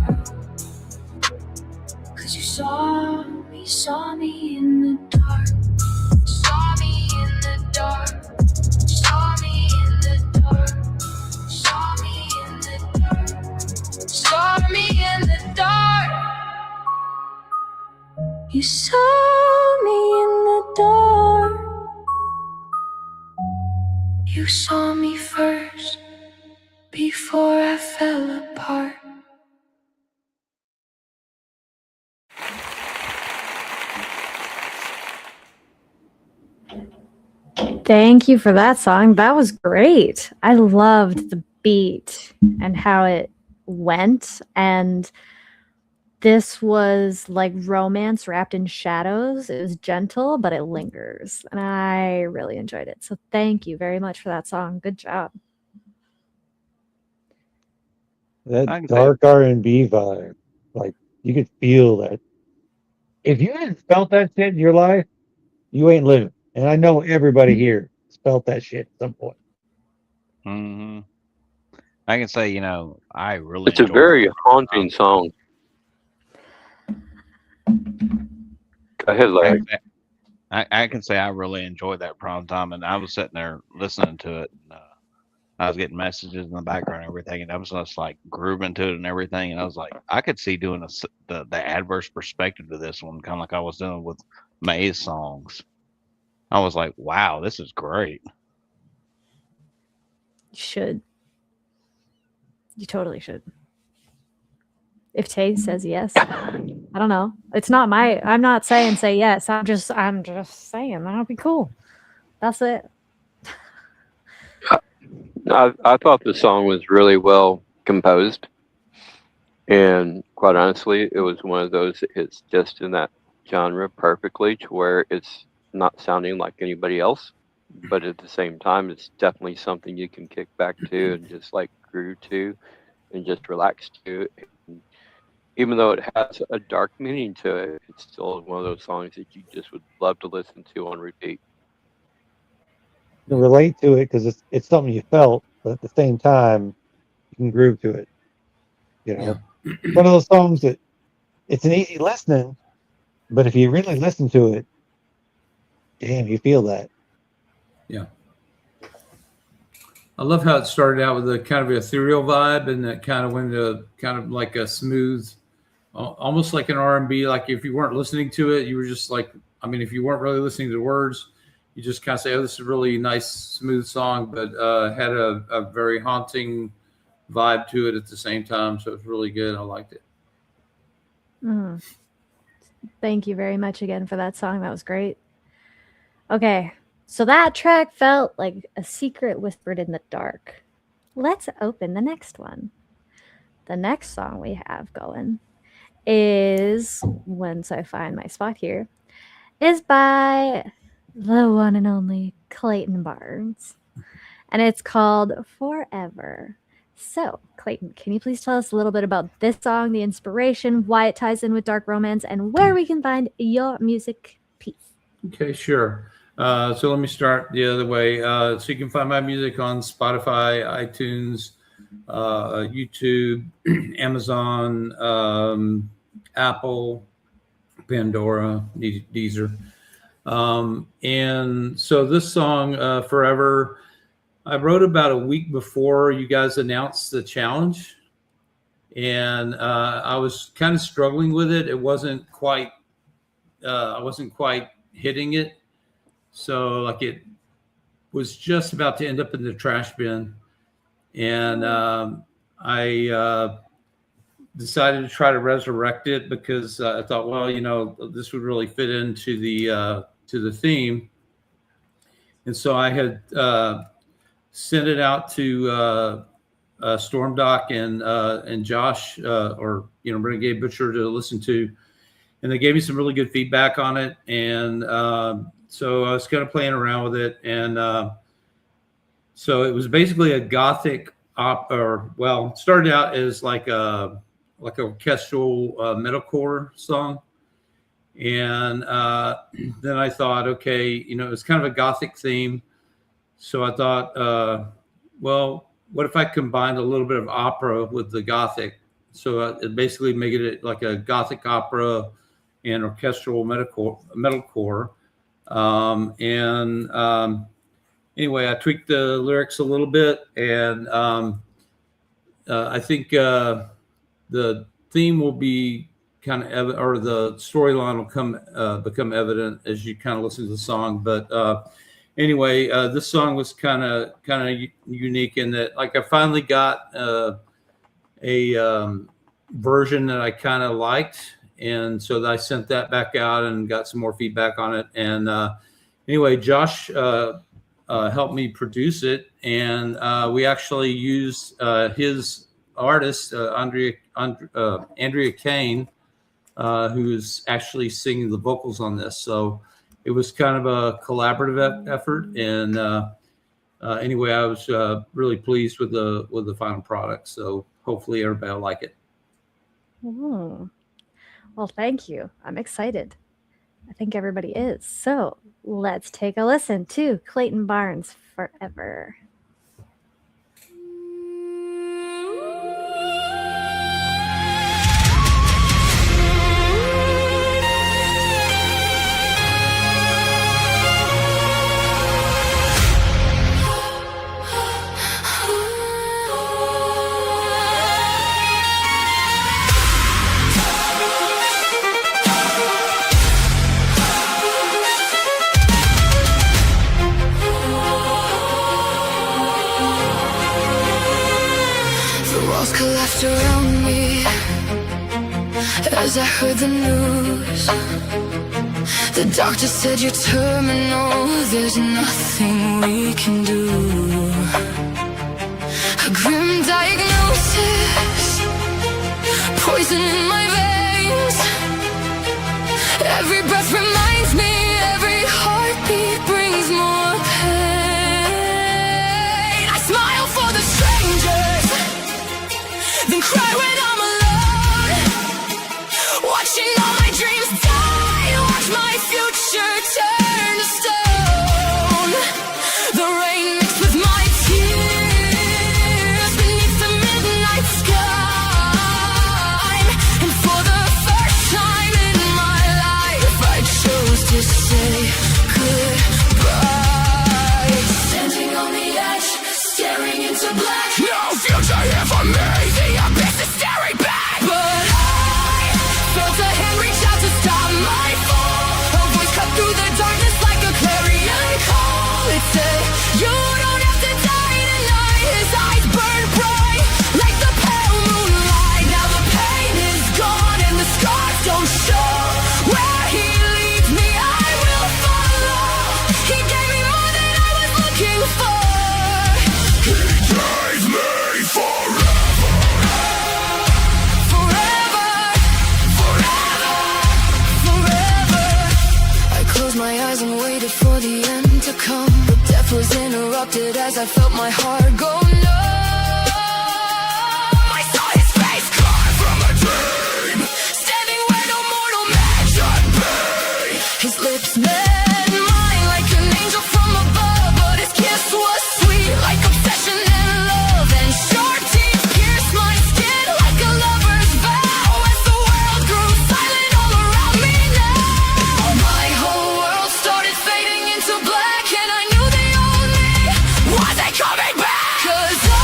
Cause you saw me in the dark. Saw me in the dark. Saw me in the dark. Saw me in the dark. Saw me in the dark. You saw me in the dark. You saw me first before I fell apart. Thank you for that song. That was great. I loved the beat and how it went. And this was like romance wrapped in shadows. It was gentle, but it lingers. And I really enjoyed it. So thank you very much for that song. Good job. That dark R&B vibe, like you could feel that. If you hadn't felt that shit in your life, you ain't living. And I know everybody here has felt that shit at some point. Mm-hmm. I can say, I really. It's a very haunting song. Go ahead, Larry. I can say I really enjoyed that prom time, and I was sitting there listening to it. And, I was getting messages in the background and everything, and I was just like grooving to it and everything. And I was like, I could see doing the adverse perspective to this one, kind of like I was doing with May's songs. I was like, wow, this is great. You should. You totally should. If Tay says yes, I don't know. It's not I'm not saying say yes. I'm just saying that'll be cool. That's it. I thought the song was really well composed, and quite honestly, it was one of those that hits just in that genre perfectly, to where it's not sounding like anybody else, but at the same time, it's definitely something you can kick back to and just like groove to and just relax to. And even though it has a dark meaning to it, it's still one of those songs that you just would love to listen to on repeat. You can relate to it because it's something you felt, but at the same time, you can groove to it. Yeah. One of those songs that it's an easy listening, but if you really listen to it, damn, you feel that. Yeah. I love how it started out with a kind of ethereal vibe, and that kind of went to kind of like a smooth, almost like an R&B. Like if you weren't listening to it, you were just like, if you weren't really listening to the words, you just kind of say, oh, this is a really nice, smooth song, but had a very haunting vibe to it at the same time. So it's really good. I liked it. Thank you very much again for that song. That was great. Okay, so that track felt like a secret whispered in the dark. Let's open the next one. The next song we have going is, once I find my spot here, is by the one and only Clayton Barnes. And it's called Forever. So, Clayton, can you please tell us a little bit about this song, the inspiration, why it ties in with dark romance, and where we can find your music piece? Okay, sure. So let me start the other way. So you can find my music on Spotify, iTunes, YouTube, Amazon, Apple, Pandora, Deezer. And so this song, Forever, I wrote about a week before you guys announced the challenge. And I was kind of struggling with it. It wasn't quite, I wasn't quite hitting it. So like it was just about to end up in the trash bin. And I decided to try to resurrect it because I thought, well, this would really fit into the theme. And so I had sent it out to Storm Doc and Josh or Renegade Butcher to listen to, and they gave me some really good feedback on it. And so I was kind of playing around with it, and so it was basically a gothic it started out as like a orchestral metalcore song, And then I thought, okay, you know, it's kind of a gothic theme. So I thought, well, what if I combined a little bit of opera with the gothic? So it basically made it like a gothic opera and orchestral metalcore. Anyway, I tweaked the lyrics a little bit, and I think the theme will be kind of or the storyline will become evident as you kind of listen to the song. But anyway, this song was kind of unique in that, like, I finally got a version that I kind of liked, and so I sent that back out and got some more feedback on it. And anyway, Josh helped me produce it, and we actually used his artist, Andrea Kane, who's actually singing the vocals on this. So it was kind of a collaborative effort. And anyway, I was really pleased with the final product. So hopefully everybody will like it. Well, thank you. I'm excited. I think everybody is. So let's take a listen to Clayton Barnes, Forever. Collapsed around me as I heard the news. The doctor said you're terminal, there's nothing we can do. A grim diagnosis, poison in my veins. Every breath reminds me, every heartbeat brings more pain. I smile for the strangers, then cry when I'm alone. Watching all my dreams die, watch my future turn to stone. The rain mixed with my tears beneath the midnight sky. And for the first time in my life, I chose to say goodbye. Standing on the edge, staring into black. No future here for me. The abyss is staring back. But I felt a hand reach out to stop my fall. A voice cut through the darkness like a clarion call. It said, you don't have to die tonight. His eyes burn bright like the pale moonlight. Now the pain is gone and the scars don't show. Where he leads me, I will follow. He gave me more than I was looking for. He gave me forever. Forever. Forever. Forever. I closed my eyes and waited for the end to come. But death was interrupted as I felt my heart go numb. I saw his face carved from a dream, standing where no mortal man should be. His lips met mine like an angel from above, but his kiss was sweet like obsession and love. And sharp teeth pierced my skin like a lover's vow as the world grew silent all around me now. My whole world started fading into black, and I knew the old me wasn't coming back. 'Cause I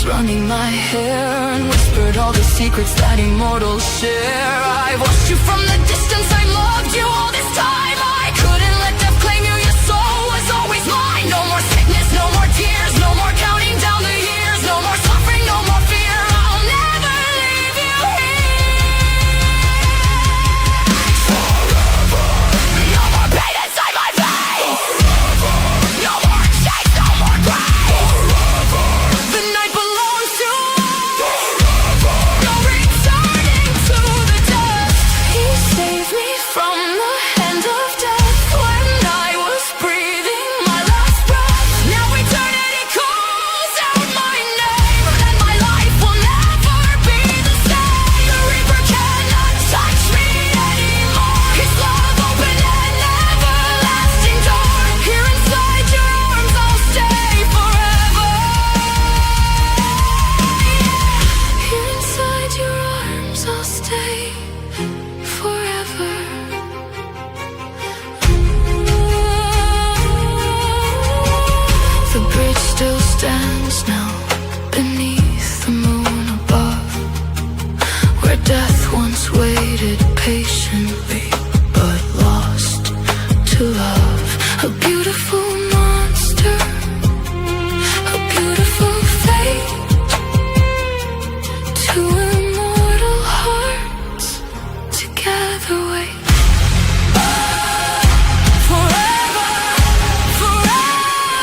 running my hair and whispered all the secrets that immortals share. I watched you from the distance, I loved you all this time. I couldn't let death claim you, your soul was always mine. No more sickness, no more tears, no more counting down the years, no more suffering, no more fear. I'll never leave you here. Forever. No more pain inside my face. Forever. No more chains, no more grace. Forever. The night belongs to us. Forever. No returning to the dust. He saved me from the hand of death when I was breathing my last breath. Now eternity calls out my name, and my life will never be the same. The Reaper cannot touch me anymore. His love opened an everlasting door. Here inside your arms I'll stay forever. Here inside your arms I'll stay forever. The bridge still stands now beneath the moon above, where death once waited patiently but lost to love. A beautiful monster, a beautiful fate. Two immortal hearts together wait. Forever, forever,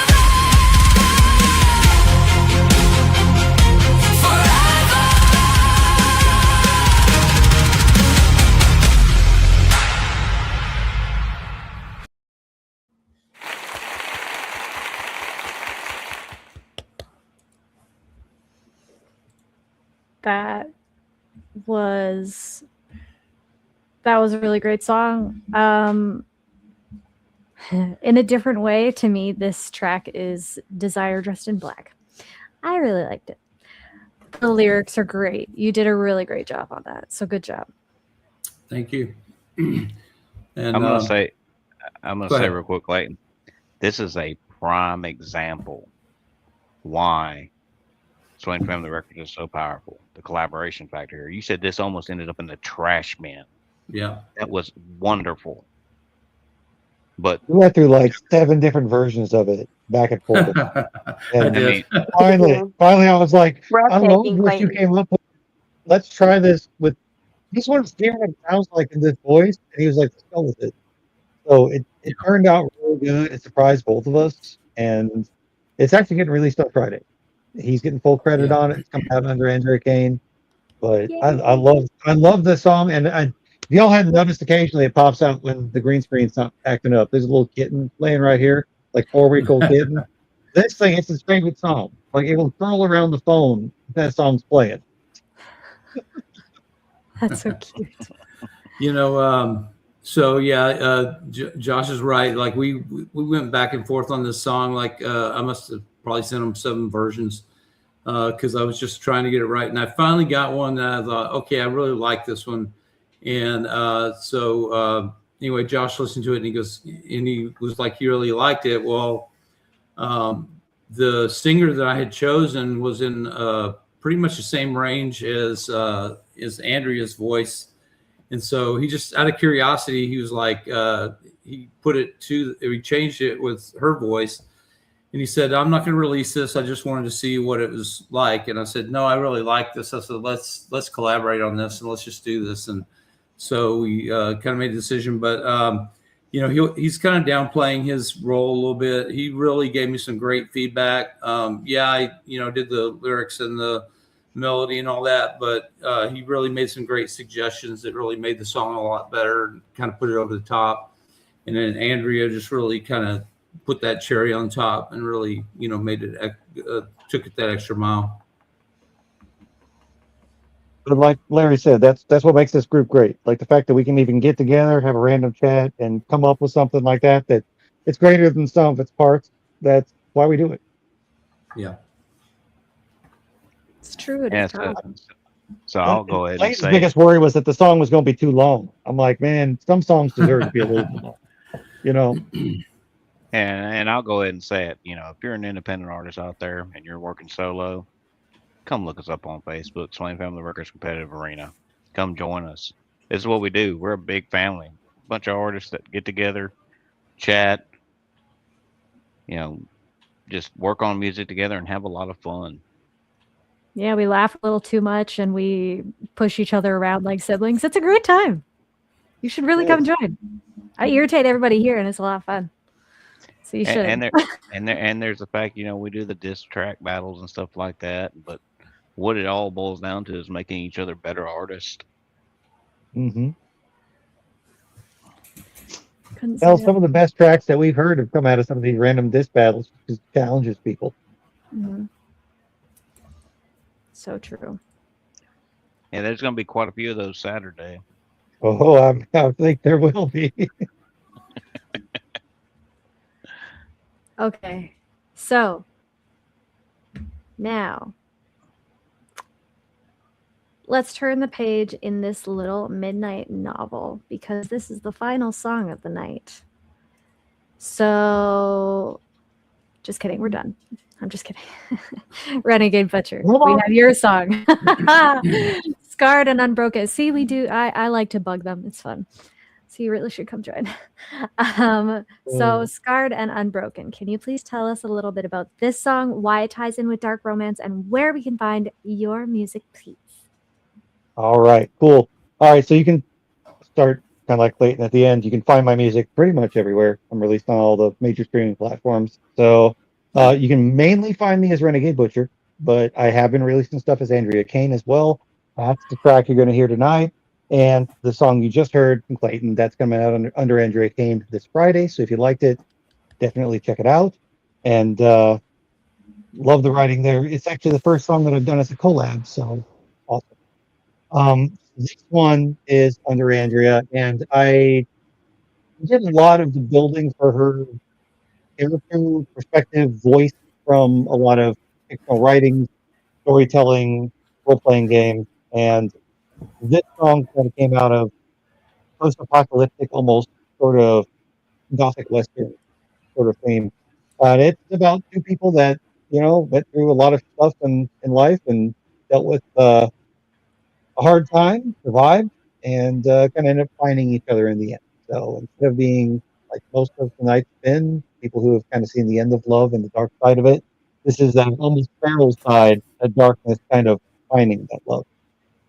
That was a really great song. In a different way, to me, this track is Desire Dressed in Black. I really liked it. The lyrics are great. You did a really great job on that. So good job. Thank you. And I'm gonna say go ahead. real quick, Clayton. This is a prime example why Swain Family Records is so powerful. The collaboration factor here. You said this almost ended up in the trash bin. Yeah. That was wonderful. But We went through like 7 different versions of it, back and forth. I And did. finally, I was like, I love Breathtaking, what you Clayton. came up with. Let's try this with. This one hearing what it sounds like in this voice, and he was like, let's go with it. So it turned out really good. It surprised both of us, and it's actually getting released on Friday. He's getting full credit Yeah. on it. It's coming out under Andrea Kane. But Yay. I love this song, and if y'all hadn't noticed, occasionally it pops out when the green screen's not acting up. There's a little kitten laying right here, like 4-week-old kitten. This thing, it's his favorite song. Like it will curl around the phone if that song's playing. That's so cute. You know, so yeah, Josh is right. Like we went back and forth on this song. Like I must have probably sent him 7 versions because I was just trying to get it right. And I finally got one that I thought, okay, I really like this one. And so anyway, Josh listened to it and he was like, he really liked it. Well, the singer that I had chosen was in pretty much the same range as Andrea's voice. And so he just, out of curiosity, he was like, he changed it with her voice. And he said, I'm not going to release this. I just wanted to see what it was like. And I said, no, I really like this. I said, let's collaborate on this and let's just do this. And so we kind of made a decision. But, you know, he's kind of downplaying his role a little bit. He really gave me some great feedback. Yeah, I, did the lyrics and the melody and all that, but he really made some great suggestions that really made the song a lot better and kind of put it over the top. And then Andrea just really kind of put that cherry on top and really, made it, took it that extra mile. But like Larry said, that's what makes this group great. Like the fact that we can even get together, have a random chat, and come up with something like that it's greater than some of its parts. That's why we do it. Yeah. It's true. yeah, so I'll go ahead and Clayton's say biggest worry was that the song was going to be too long. I'm like, man, some songs deserve to be a little bit long, and I'll go ahead and say it. If you're an independent artist out there and you're working solo, come look us up on Facebook, Swain Family Records Competitive Arena. Come join us. This is what we do. We're a big family, bunch of artists that get together, chat, you know, just work on music together and have a lot of fun. Yeah, we laugh a little too much and we push each other around like siblings. It's a great time. You should really come join. I irritate everybody here, and it's a lot of fun. So you should. And there's the fact, we do the diss track battles and stuff like that. But what it all boils down to is making each other better artists. Mm-hmm. Well, some of the best tracks that we've heard have come out of some of these random diss battles, which challenges people. Mm-hmm. So true. Yeah, there's going to be quite a few of those Saturday. Oh, I think there will be. Okay, so now let's turn the page in this little midnight novel because this is the final song of the night. So, just kidding, we're done. I'm just kidding. Renegade Butcher. We have your song. Scarred and Unbroken. See, we do. I like to bug them. It's fun. So you really should come join. So Scarred and Unbroken. Can you please tell us a little bit about this song, why it ties in with dark romance, and where we can find your music, please? All right, cool. All right, so you can start kind of like Clayton at the end. You can find my music pretty much everywhere. I'm released on all the major streaming platforms. So you can mainly find me as Renegade Butcher, but I have been releasing stuff as Andrea Kane as well. That's the track you're going to hear tonight. And the song you just heard from Clayton, that's coming out under Andrea Kane this Friday. So if you liked it, definitely check it out. And love the writing there. It's actually the first song that I've done as a collab. So awesome. This one is under Andrea, and I did a lot of the building for her character perspective voice from a lot of fictional writing, storytelling, role-playing games, and this song kind of came out of post-apocalyptic, almost sort of gothic western sort of theme. And it's about two people that went through a lot of stuff in life and dealt with a hard time, survived, and kind of ended up finding each other in the end. So instead of being like most of the night's been, people who have kind of seen the end of love and the dark side of it, this is that almost feral side, that darkness kind of finding that love.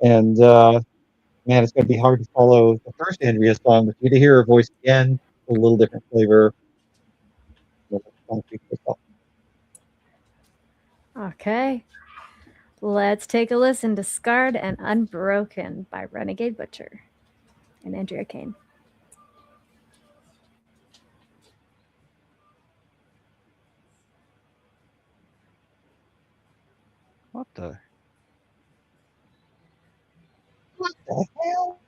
And man, it's going to be hard to follow the first Andrea song, but you to hear her voice again, a little different flavor. Okay. Let's take a listen to Scarred and Unbroken by Renegade Butcher and Andrea Kane. What the hell?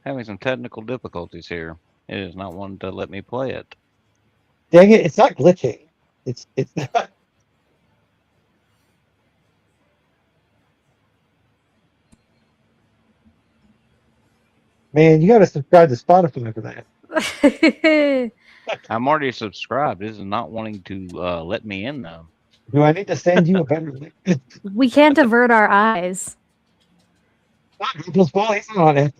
Having some technical difficulties here. It is not wanting to let me play it. Dang it, it's not glitching. It's not. Man, you got to subscribe to Spotify for that. I'm already subscribed. This is not wanting to let me in, though. Do I need to send you a better link? We can't avert our eyes. He's on it.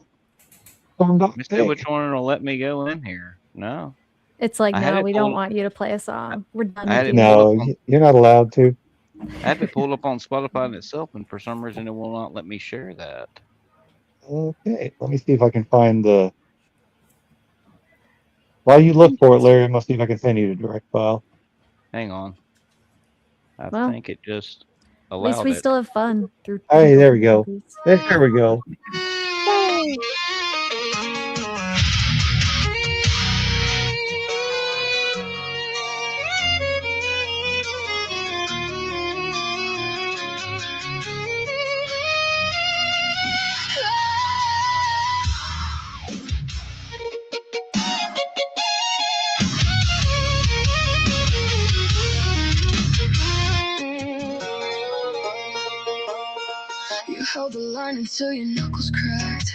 Mister, which one will let me go in here? No. It's like, no, we don't want you to play a song. We're done with you. No, you're not allowed to. I have it pulled up on Spotify itself, and for some reason it will not let me share that. Okay, let me see if I can find the... While you look for it, Larry, I must see if I can send you the direct file. Hang on. I think it just allowed At least we still have fun. Hey, there we go. There we go. You held the line until your knuckles cracked.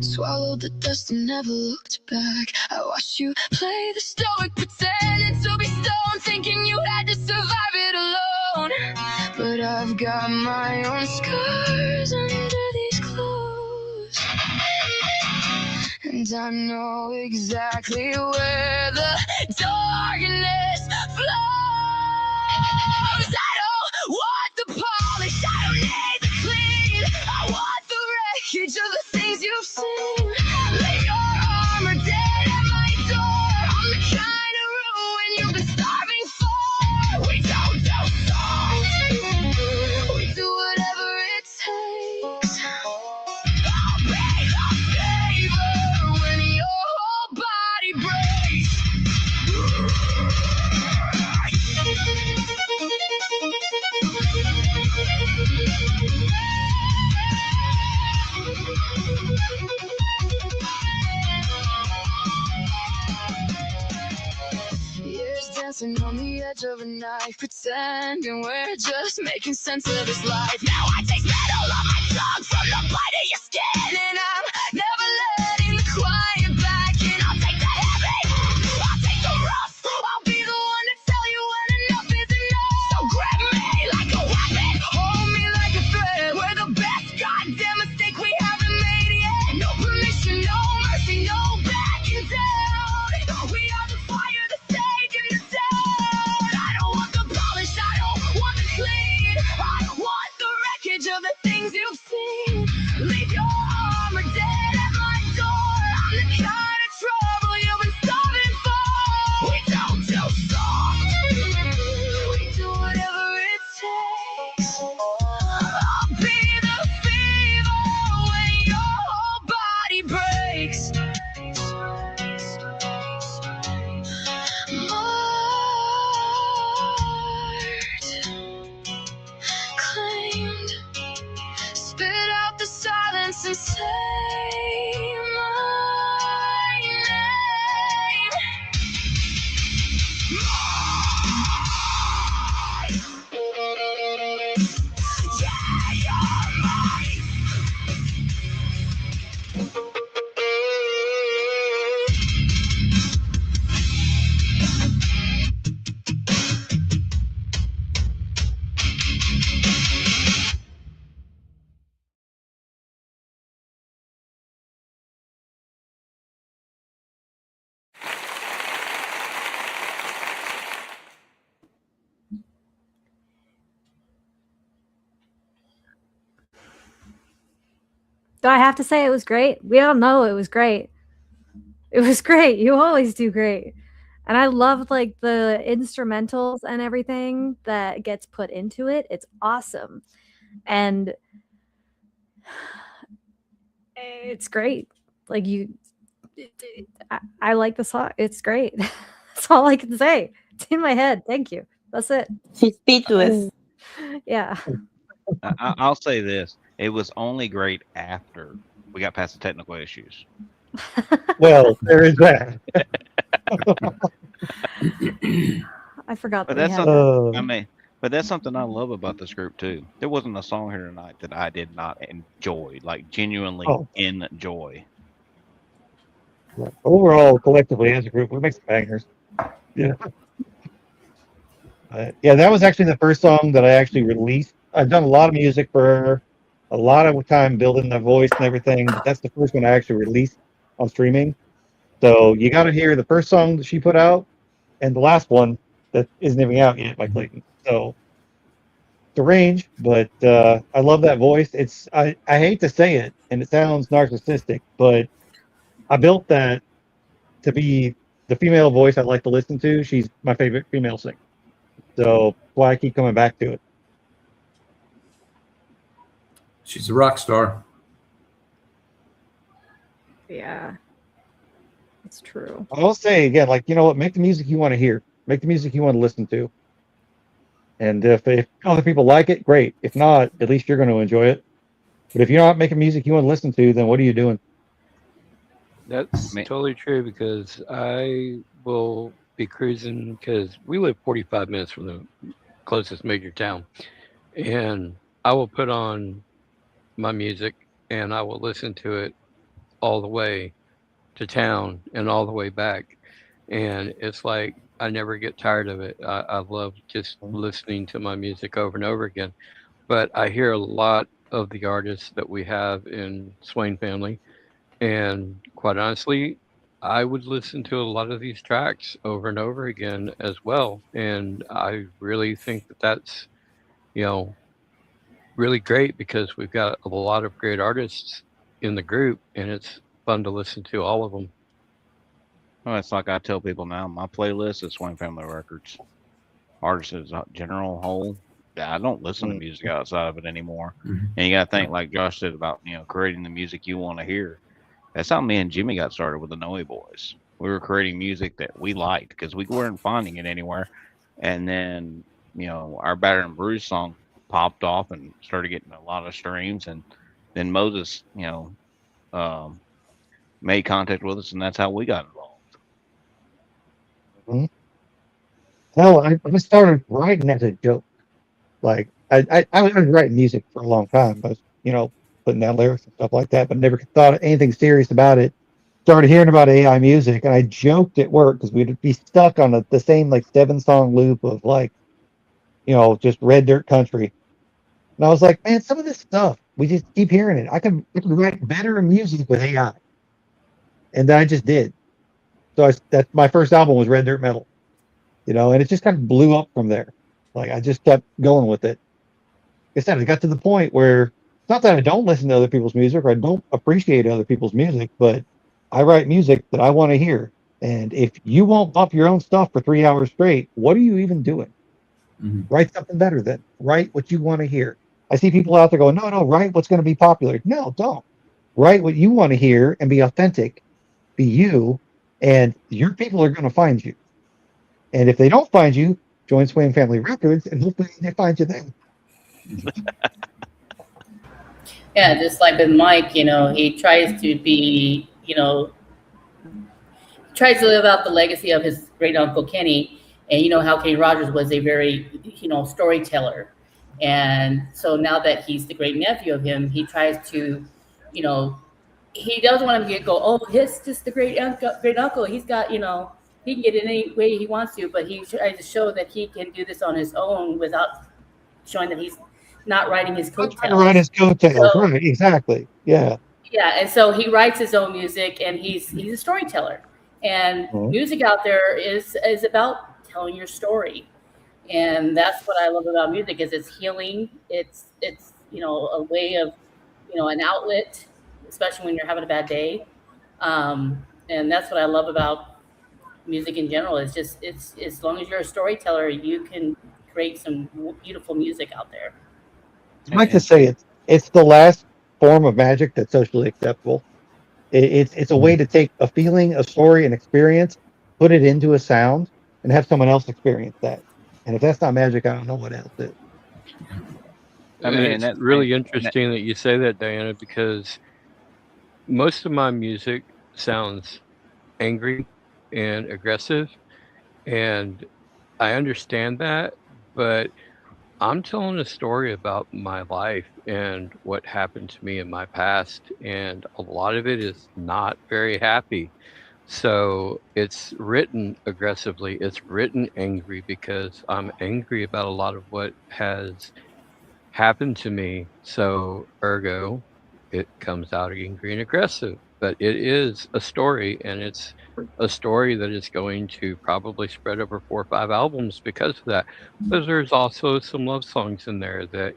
Swallowed the dust and never looked back. I watched you play the stoic, pretending to be stone, thinking you had to survive it alone. But I I've got my own scars under these clothes, and I know exactly where the darkness flows. I don't want the polish, I don't need the clean. I want the wreckage of the things you've seen. Lay your armor dead at my door. I'm the kind of ruin you've been starving for. We don't do songs, we do whatever it takes. I'll be the favor when your whole body breaks. Years dancing on the edge of a knife, pretending we're just making sense of this life. Now I taste metal on my tongue from the bite of your skin, and I'm never letting the quiet back in. I'll take the heavy, I'll take the rough. I'll be the one to tell you when enough is enough. So grab me like a weapon, hold me like a threat. We're the best goddamn mistake we haven't made yet. No permission, no mercy, no backing down. We are the fire, the stake, and the sound. I don't want the polish, I don't want the clean. I want the wreckage of the things you've seen. Leave your armor dead at my door. I'm the kind of trouble you've been starving for. We don't do soft, we do whatever it takes. I'll be the fever when your whole body breaks. Claimed, spit out the silence and say my name. Yeah, you're mine. Do I have to say it was great? We all know it was great. It was great. You always do great. And I love like the instrumentals and everything that gets put into it. It's awesome. And it's great. Like I like the song. It's great. That's all I can say. It's in my head. Thank you. That's it. She's speechless. Yeah. I'll say this: it was only great after we got past the technical issues. Well, there is that. I forgot But that we that's had something. that. I mean, but that's something I love about this group too. There wasn't a song here tonight that I did not enjoy, like genuinely enjoy. Overall, collectively as a group, we make some bangers. Yeah. Yeah, that was actually the first song that I actually released. I've done a lot of music for a lot of time building the voice and everything, but that's the first one I actually released on streaming. So you got to hear the first song that she put out and the last one that isn't even out yet by Clayton. So the range, but I love that voice. It's I hate to say it, and it sounds narcissistic, but I built that to be the female voice I like to listen to. She's my favorite female singer. So why I keep coming back to it. She's a rock star. Yeah. It's true. I'll say again, like, you know what, make the music you want to hear. Make the music you want to listen to. And if other people like it, great. If not, at least you're going to enjoy it. But if you're not making music you want to listen to, then what are you doing? That's totally true, because I will be cruising, because we live 45 minutes from the closest major town, and I will put on my music and I will listen to it all the way to town and all the way back, and it's like I never get tired of it. I love just listening to my music over and over again. but I hear a lot of the artists that we have in Swain Family, and quite honestly, I would listen to a lot of these tracks over and over again as well, and I really think that that's, you know, really great because we've got a lot of great artists in the group, and it's fun to listen to all of them. Well, it's like I tell people now, my playlist is Swain Family Records. Artists as a general whole. Yeah, I don't listen to music outside of it anymore. And you got to think, like Josh said about creating the music you want to hear. That's how me and Jimmy got started with the Noe Boys. We were creating music that we liked because we weren't finding it anywhere. And then our Battered and Bruised song popped off and started getting a lot of streams. And then Moses um, made contact with us, and that's how we got involved. Mhm. Hell, I started writing as a joke. Like I was writing music for a long time. I was, putting down lyrics and stuff like that, but never thought anything serious about it. Started hearing about AI music, and I joked at work because we'd be stuck on the same like 7 song loop of like, just red dirt country. And I was like, man, some of this stuff we just keep hearing it. I can write better music with AI, and then I just did. So that's my first album was Red Dirt Metal, and it just kind of blew up from there. Like I just kept going with it. Like I said, I got to the point where it's not that I don't listen to other people's music or I don't appreciate other people's music, but I write music that I want to hear. And if you won't bump your own stuff for 3 hours straight, what are you even doing? Write something better then. Write what you want to hear. I see people out there going, no, write what's going to be popular. No, don't. Write what you want to hear and be authentic. Be you, and your people are going to find you. And if they don't find you, join Swain Family Records, and hopefully they find you then. Yeah, just like with Mike, he tries to be, tries to live out the legacy of his great uncle Kenny. And you know how Kenny Rogers was a very, storyteller. And so now that he's the great nephew of him, he tries to, you know, he doesn't want him to go, oh, he's just the great uncle. He's got, he can get it any way he wants to, but he tries to show that he can do this on his own without showing that he's not riding his I'm trying to write his coattails. coattails, So right? Exactly. Yeah. yeah, and so he writes his own music, and he's a storyteller. And Mhm. music out there is about telling your story, and that's what I love about music is it's healing. It's a way of an outlet, especially when you're having a bad day. And that's what I love about music in general. Is just it's as long as you're a storyteller, you can create some beautiful music out there. I like to say it's the last form of magic that's socially acceptable. It's a way to take a feeling, a story, an experience, put it into a sound, and have someone else experience that. And if that's not magic, I don't know what else is. I And mean, and it's that really and that, interesting that you say that, Diana, because most of my music sounds angry and aggressive, and I understand that, but I'm telling a story about my life and what happened to me in my past, and a lot of it is not very happy. So it's written aggressively, it's written angry because I'm angry about a lot of what has happened to me. So ergo, it comes out angry and aggressive. But it is a story, and it's a story that is going to probably spread over 4 or 5 albums because of that. Because there's also some love songs in there that,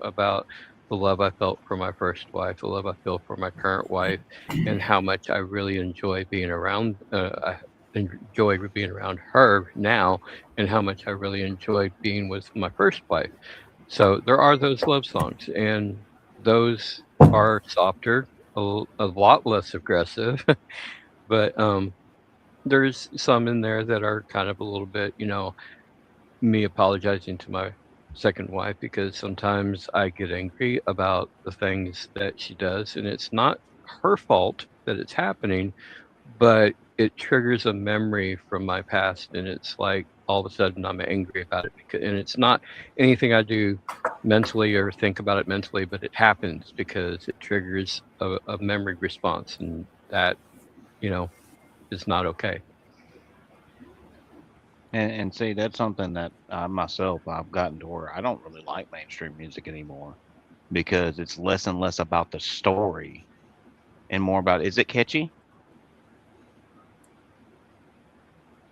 about the love I felt for my first wife, the love I feel for my current wife, and how much I really enjoy being around. I enjoy being around her now, and how much I really enjoyed being with my first wife. So there are those love songs, and those are softer, a lot less aggressive, but there's some in there that are kind of a little bit, me apologizing to my second wife because sometimes I get angry about the things that she does, and it's not her fault that it's happening, but it triggers a memory from my past, and it's like all of a sudden I'm angry about it because, and it's not anything I do mentally or think about it mentally, but it happens because it triggers a memory response, and that you know is not okay. And see, that's something that myself I've gotten to where I don't really like mainstream music anymore because it's less and less about the story and more about is it catchy?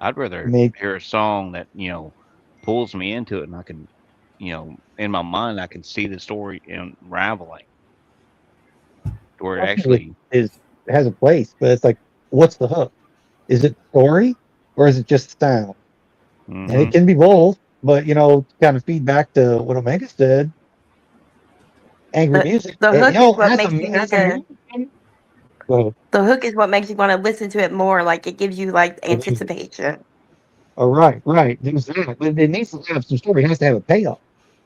I'd I rather mean, hear a song that pulls me into it, and I can, in my mind, I can see the story unraveling where it pop music actually. has a place, but it's like, what's the hook? Is it story or is it just sound? And it Hmm. can be both, but to kind of feed back to what Omega said, angry The music, the hook is what as makes you need a to. movie. Well, The hook is what makes you want to listen to it more. Like it gives you like it is. anticipation. Oh, right. There's that, but it needs to have some story. It has to have a payoff.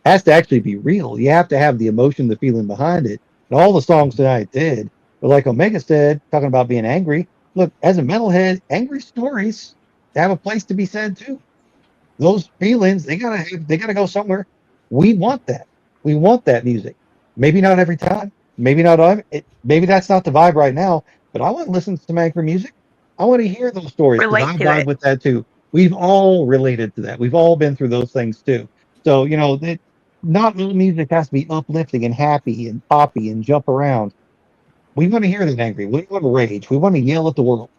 It has to actually be real. You have to have the emotion, the feeling behind it. And all the songs tonight did. But like Omega said, talking about being angry. Look, as a metalhead, angry stories have a place to be said too. Those feelings, they gotta go somewhere. We want that. We want that music. Maybe not every time. Maybe not maybe that's not the vibe right now, but I want to listen to some angry music. I want to hear those stories because Relate I to vibe it. with that too. We've all related to that. We've all been through those things too. So, not all music has to be uplifting and happy and poppy and jump around. We want to hear that angry. We want to rage. We want to yell at the world.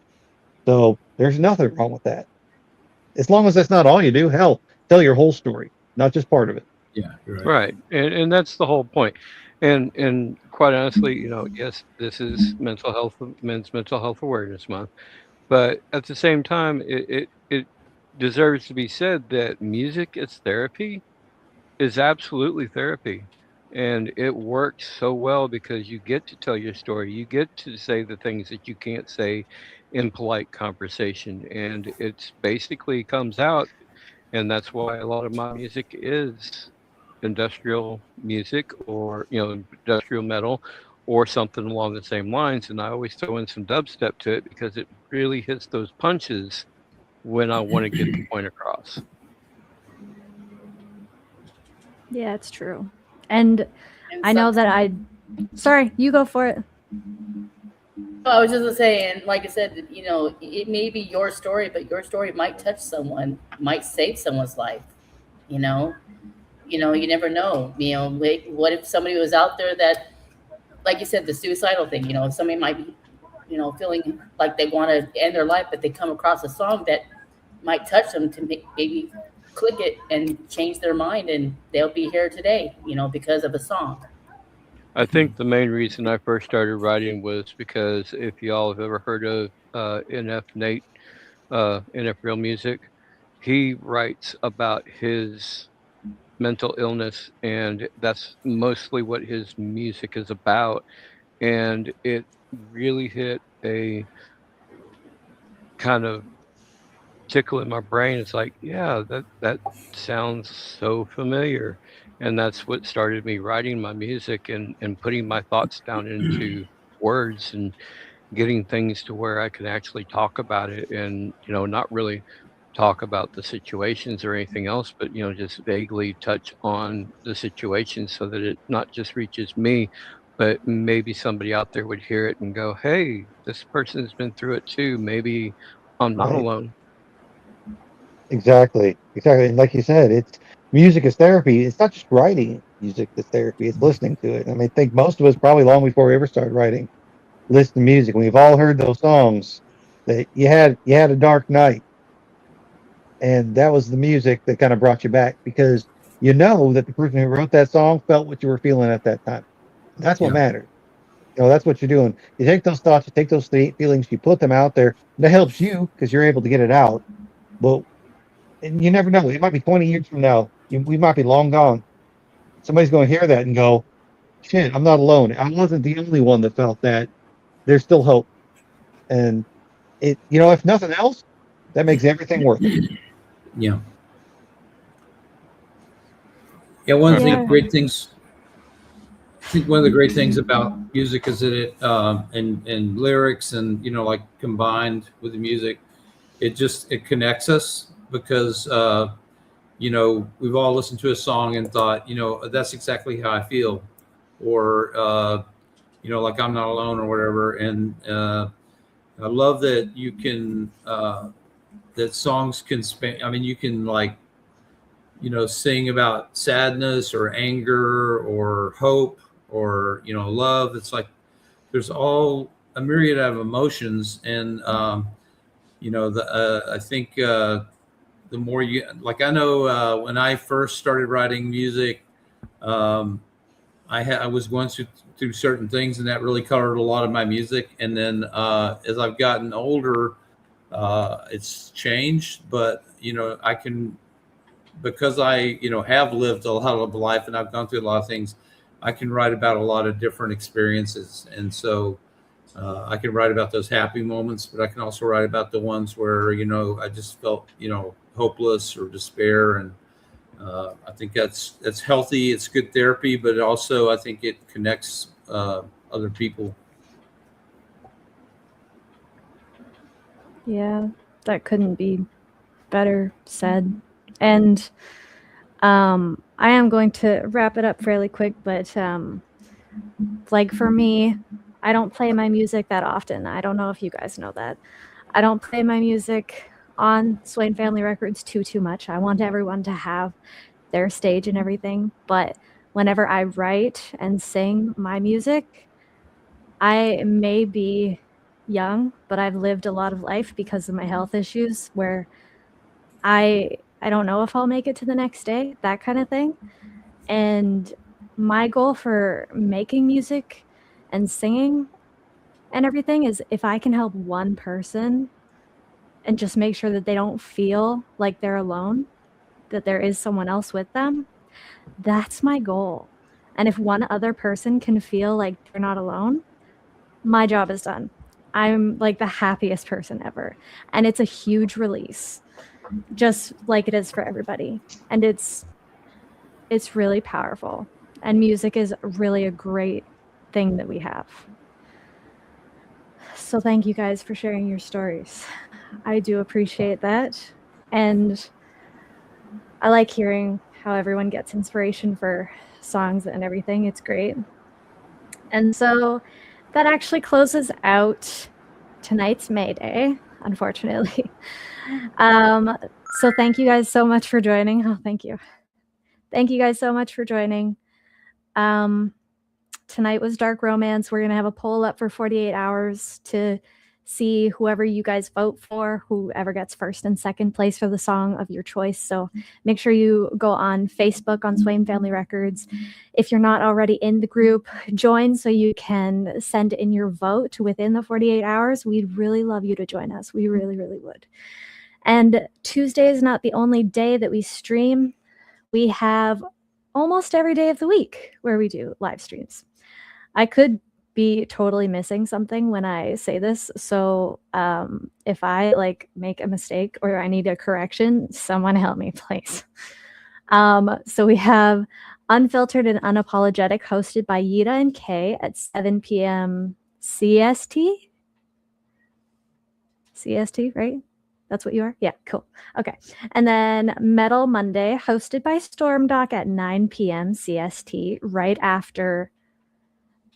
So there's nothing wrong with that. As long as that's not all you do, hell, tell your whole story, not just part of it. Yeah, you're right. Right, and that's the whole point. And quite honestly, yes, this is Men's Mental Health Awareness Month, but at the same time, it deserves to be said that music as therapy is absolutely therapy. And it works so well because you get to tell your story. You get to say the things that you can't say in polite conversation. And it's basically comes out. And that's why a lot of my music is industrial music or, industrial metal or something along the same lines. And I always throw in some dubstep to it because it really hits those punches when I want to get the point across. Yeah, it's true. And And I know that sorry, you go for it. I was just gonna say, and like I said, it may be your story, but your story might touch someone, might save someone's life. You know, you never know. What if somebody was out there that, like you said, the suicidal thing. Somebody might be, feeling like they want to end their life, but they come across a song that might touch them to maybe click it and change their mind, and they'll be here today. Because of a song. I think the main reason I first started writing was because if y'all have ever heard of NF Nate, NF Real Music, he writes about his mental illness, and that's mostly what his music is about. And it really hit a kind of tickle in my brain. It's like, yeah, that sounds so familiar. And that's what started me writing my music and putting my thoughts down into words and getting things to where I can actually talk about it and, not really talk about the situations or anything else, but, just vaguely touch on the situation so that it not just reaches me, but maybe somebody out there would hear it and go, hey, this person's been through it too. Maybe I'm not Right. alone. Exactly. And like you said, it's music is therapy. It's not just writing music that's therapy, it's listening to it. I mean, I think most of us probably long before we ever started writing, listen to music. We've all heard those songs that you had a dark night, and that was the music that kind of brought you back because you know that the person who wrote that song felt what you were feeling at that time. That's what Yeah. matters. That's what you're doing. You take those thoughts, you take those feelings, you put them out there. That helps you because you're able to get it out. But and you never know. It might be 20 years from now. We might be long gone. Somebody's going to hear that and go, "Shit, I'm not alone. I wasn't the only one that felt that. There's still hope." And if nothing else, that makes everything worth it. Yeah. Yeah. One of the Yeah. great things, I think one of the great things about music is that it, and lyrics and, like combined with the music, it connects us because, we've all listened to a song and thought, that's exactly how I feel. Or, like I'm not alone or whatever. And I love that you can that songs can span. I mean, you can like, sing about sadness or anger or hope or, love. It's like there's all a myriad of emotions. And, I think the more you, like, I know when I first started writing music, I was going through certain things, and that really colored a lot of my music. And then as I've gotten older, it's changed. But I can, because I have lived a lot of life and I've gone through a lot of things, I can write about a lot of different experiences. And so I can write about those happy moments, but I can also write about the ones where I just felt hopeless or despair. And I think that's healthy. It's good therapy, but also I think it connects other people. Yeah, that couldn't be better said. And I am going to wrap it up fairly quick, but like for me, I don't play my music that often. I don't know if you guys know that. I don't play my music on Swain Family Records too much. I want everyone to have their stage and everything, but whenever I write and sing my music, I may be young, but I've lived a lot of life because of my health issues where I don't know if I'll make it to the next day, that kind of thing. And my goal for making music and singing and everything is if I can help one person and just make sure that they don't feel like they're alone, that there is someone else with them, that's my goal. And if one other person can feel like they're not alone, my job is done. I'm like the happiest person ever. And it's a huge release, just like it is for everybody. And it's really powerful. And music is really a great thing that we have. So thank you guys for sharing your stories. I do appreciate that. And I like hearing how everyone gets inspiration for songs and everything. It's great. And so that actually closes out tonight's May Day, unfortunately. So thank you guys so much for joining. Oh, thank you. Thank you guys so much for joining. Tonight was Dark Romance. We're going to have a poll up for 48 hours to see whoever you guys vote for, whoever gets first and second place for the song of your choice. So make sure you go on Facebook on Swain Family Records. If you're not already in the group, join so you can send in your vote within the 48 hours. We'd really love you to join us. We really, really would. And Tuesday is not the only day that we stream. We have almost every day of the week where we do live streams. I could be totally missing something when I say this. So if I like make a mistake or I need a correction, someone help me, please. So we have Unfiltered and Unapologetic hosted by Yida and Kay at 7 p.m. CST. CST, right? That's what you are? Yeah, cool. Okay. And then Metal Monday hosted by Stormdock at 9 p.m. CST right after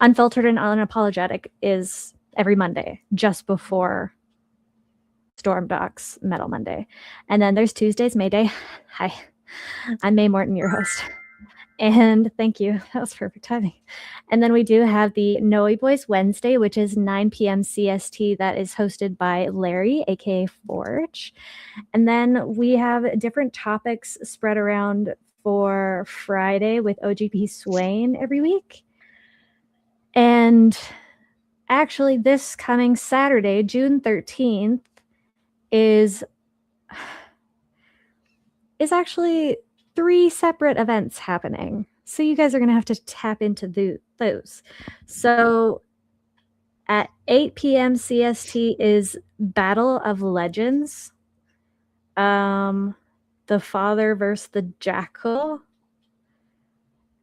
Unfiltered and Unapologetic is every Monday, just before Stormdock's Metal Monday. And then there's Tuesday's May Day. Hi, I'm May Morton, your host. And thank you. That was perfect timing. And then we do have the Noe Boys Wednesday, which is 9 p.m. CST. That is hosted by Larry, aka Forge. And then we have different topics spread around for Friday with OGP Swain every week. And actually, this coming Saturday, June 13th, is actually 3 separate events happening. So you guys are going to have to tap into those. So at 8 p.m. CST is Battle of Legends. The Father versus the Jackal.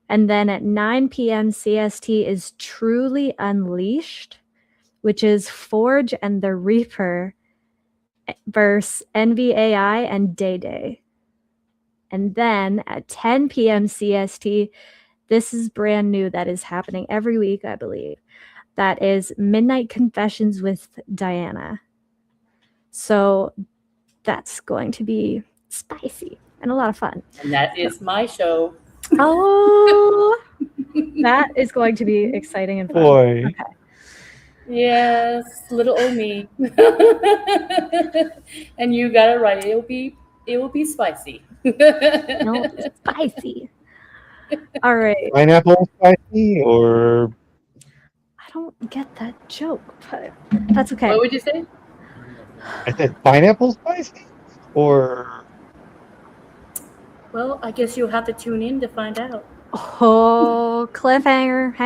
And then at 9 p.m. CST is Truly Unleashed, which is Forge and the Reaper versus NVAI and Day Day. And then at 10 p.m. CST, this is brand new. That is happening every week, I believe. That is Midnight Confessions with Diana. So that's going to be spicy and a lot of fun. And that is my show. Oh, that is going to be exciting and fun. Boy. Okay. Yes, little old me. And you got it right. It will be spicy. No, spicy. All right. Pineapple spicy or I don't get that joke, but that's okay. What would you say? I said pineapple spicy or Well, I guess you'll have to tune in to find out. Oh, cliffhanger.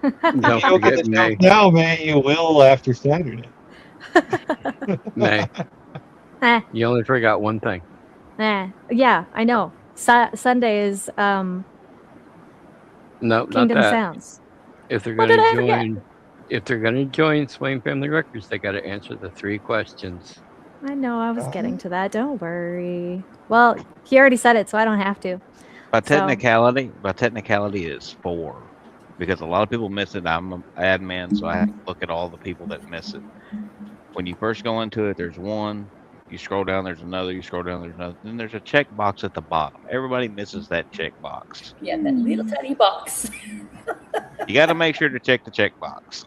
Don't you don't get forget the May. joke now, man. You will after Saturday. May. Eh, You only forgot one thing. yeah, I know. Sunday is No, not Kingdom that. Sounds. If they're What going did I to forget? join, if they're going to join Swain Family Records, they got to answer the 3 questions. I know, I was getting to that. Don't worry. Well, he already said it, so I don't have to. By So- technicality is 4, because a lot of people miss it. I'm an admin, so I have to look at all the people that miss it. When you first go into it, there's 1. You scroll down, there's another. You scroll down, there's another. Then there's a check box at the bottom. Everybody misses that check box. Yeah, that little tiny box. You got to make sure to check the check box.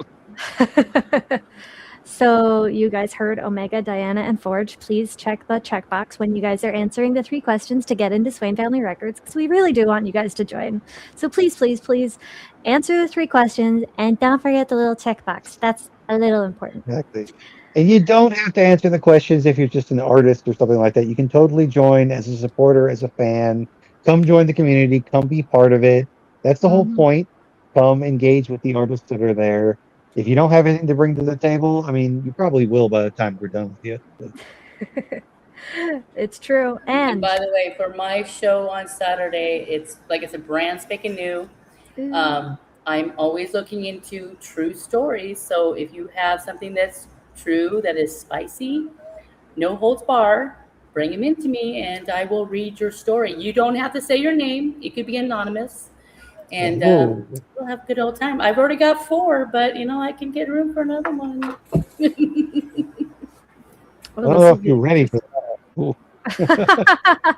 So you guys heard Omega, Diana, and Forge. Please check the checkbox when you guys are answering the 3 questions to get into Swain Family Records, because we really do want you guys to join. So please, please, please answer the 3 questions and don't forget the little checkbox. That's a little important. Exactly. And you don't have to answer the questions if you're just an artist or something like that. You can totally join as a supporter, as a fan. Come join the community. Come be part of it. That's the whole point. Come engage with the artists that are there. If you don't have anything to bring to the table, I mean, you probably will by the time we're done with you. It's true. And by the way, for my show on Saturday, it's brand spanking new. I'm always looking into true stories. So if you have something that's true, that is spicy, no holds bar, bring them into me and I will read your story. You don't have to say your name. It could be anonymous. And we'll have a good old time. I've already got 4, but I can get room for another one. I don't know if you're ready for that.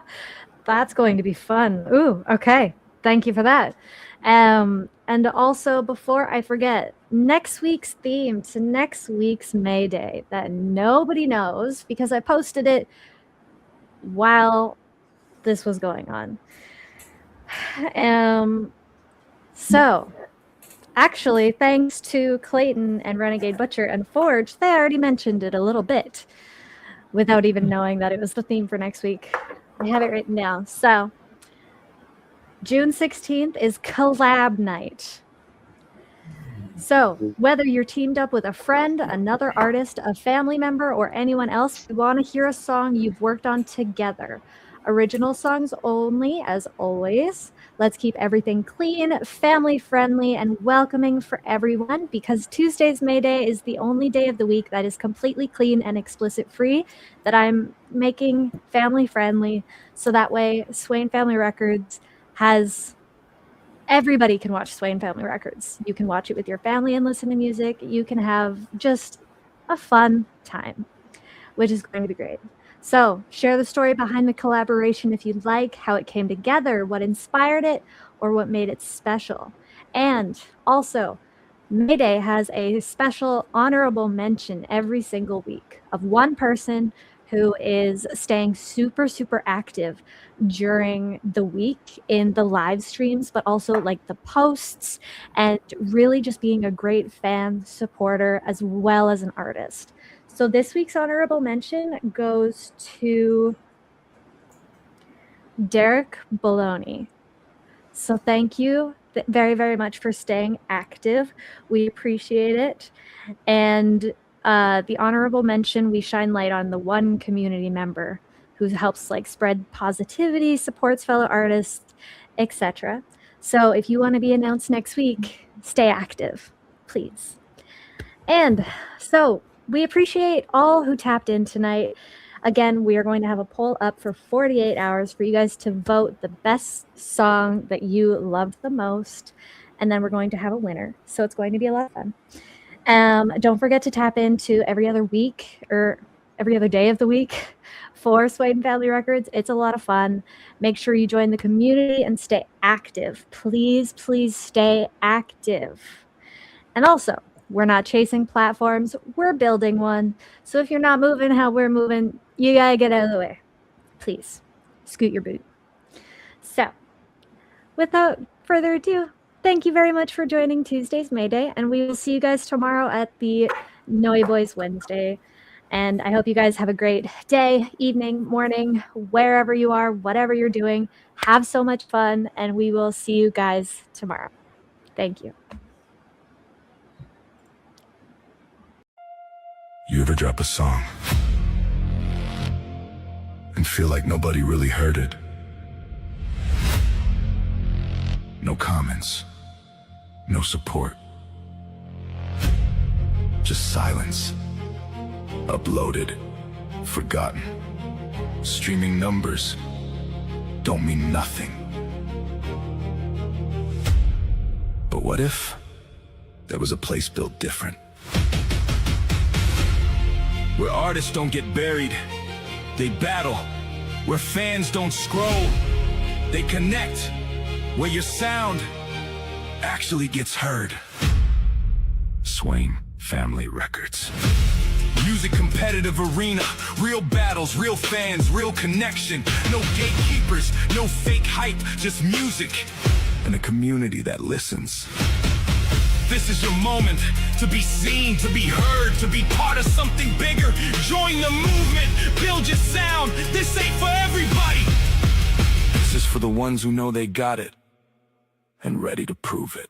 That's going to be fun. Ooh, okay. Thank you for that. And also, before I forget, next week's theme to next week's May Day that nobody knows because I posted it while this was going on. So, actually, thanks to Clayton and Renegade Butcher and Forge, they already mentioned it a little bit without even knowing that it was the theme for next week. I have it written down. So, June 16th is collab night. So, whether you're teamed up with a friend, another artist, a family member, or anyone else, we want to hear a song you've worked on together. Original songs only, as always. Let's keep everything clean, family-friendly, and welcoming for everyone, because Tuesday's May Day is the only day of the week that is completely clean and explicit-free that I'm making family-friendly, so that way Swain Family Records has... Everybody can watch Swain Family Records. You can watch it with your family and listen to music. You can have just a fun time, which is going to be great. So share the story behind the collaboration if you'd like, how it came together, what inspired it, or what made it special. And also, May Day has a special honorable mention every single week of one person who is staying super, super active during the week in the live streams, but also like the posts, and really just being a great fan, supporter, as well as an artist. So this week's honorable mention goes to Derek Bologna. So thank you very, very much for staying active. We appreciate it. And the honorable mention, we shine light on the one community member who helps spread positivity, supports fellow artists, etc. So if you want to be announced next week, stay active, please. And so we appreciate all who tapped in tonight. Again, we are going to have a poll up for 48 hours for you guys to vote the best song that you loved the most. And then we're going to have a winner. So it's going to be a lot of fun. Don't forget to tap into every other week or every other day of the week for Swain Family Records. It's a lot of fun. Make sure you join the community and stay active. Please, please stay active. And also, we're not chasing platforms, we're building one. So if you're not moving how we're moving, you gotta get out of the way. Please, scoot your boot. So, without further ado, thank you very much for joining Tuesday's Mayday, and we will see you guys tomorrow at the Noe Boys Wednesday. And I hope you guys have a great day, evening, morning, wherever you are, whatever you're doing. Have so much fun, and we will see you guys tomorrow. Thank you. You ever drop a song and feel like nobody really heard it? No comments, no support, just silence. Uploaded, forgotten. Streaming numbers don't mean nothing. But what if there was a place built different? Where artists don't get buried, they battle. Where fans don't scroll, they connect. Where your sound actually gets heard. Swain Family Records. Music competitive arena, real battles, real fans, real connection. No gatekeepers, no fake hype, just music and a community that listens. This is your moment to be seen, to be heard, to be part of something bigger. Join the movement, build your sound. This ain't for everybody. This is for the ones who know they got it and ready to prove it.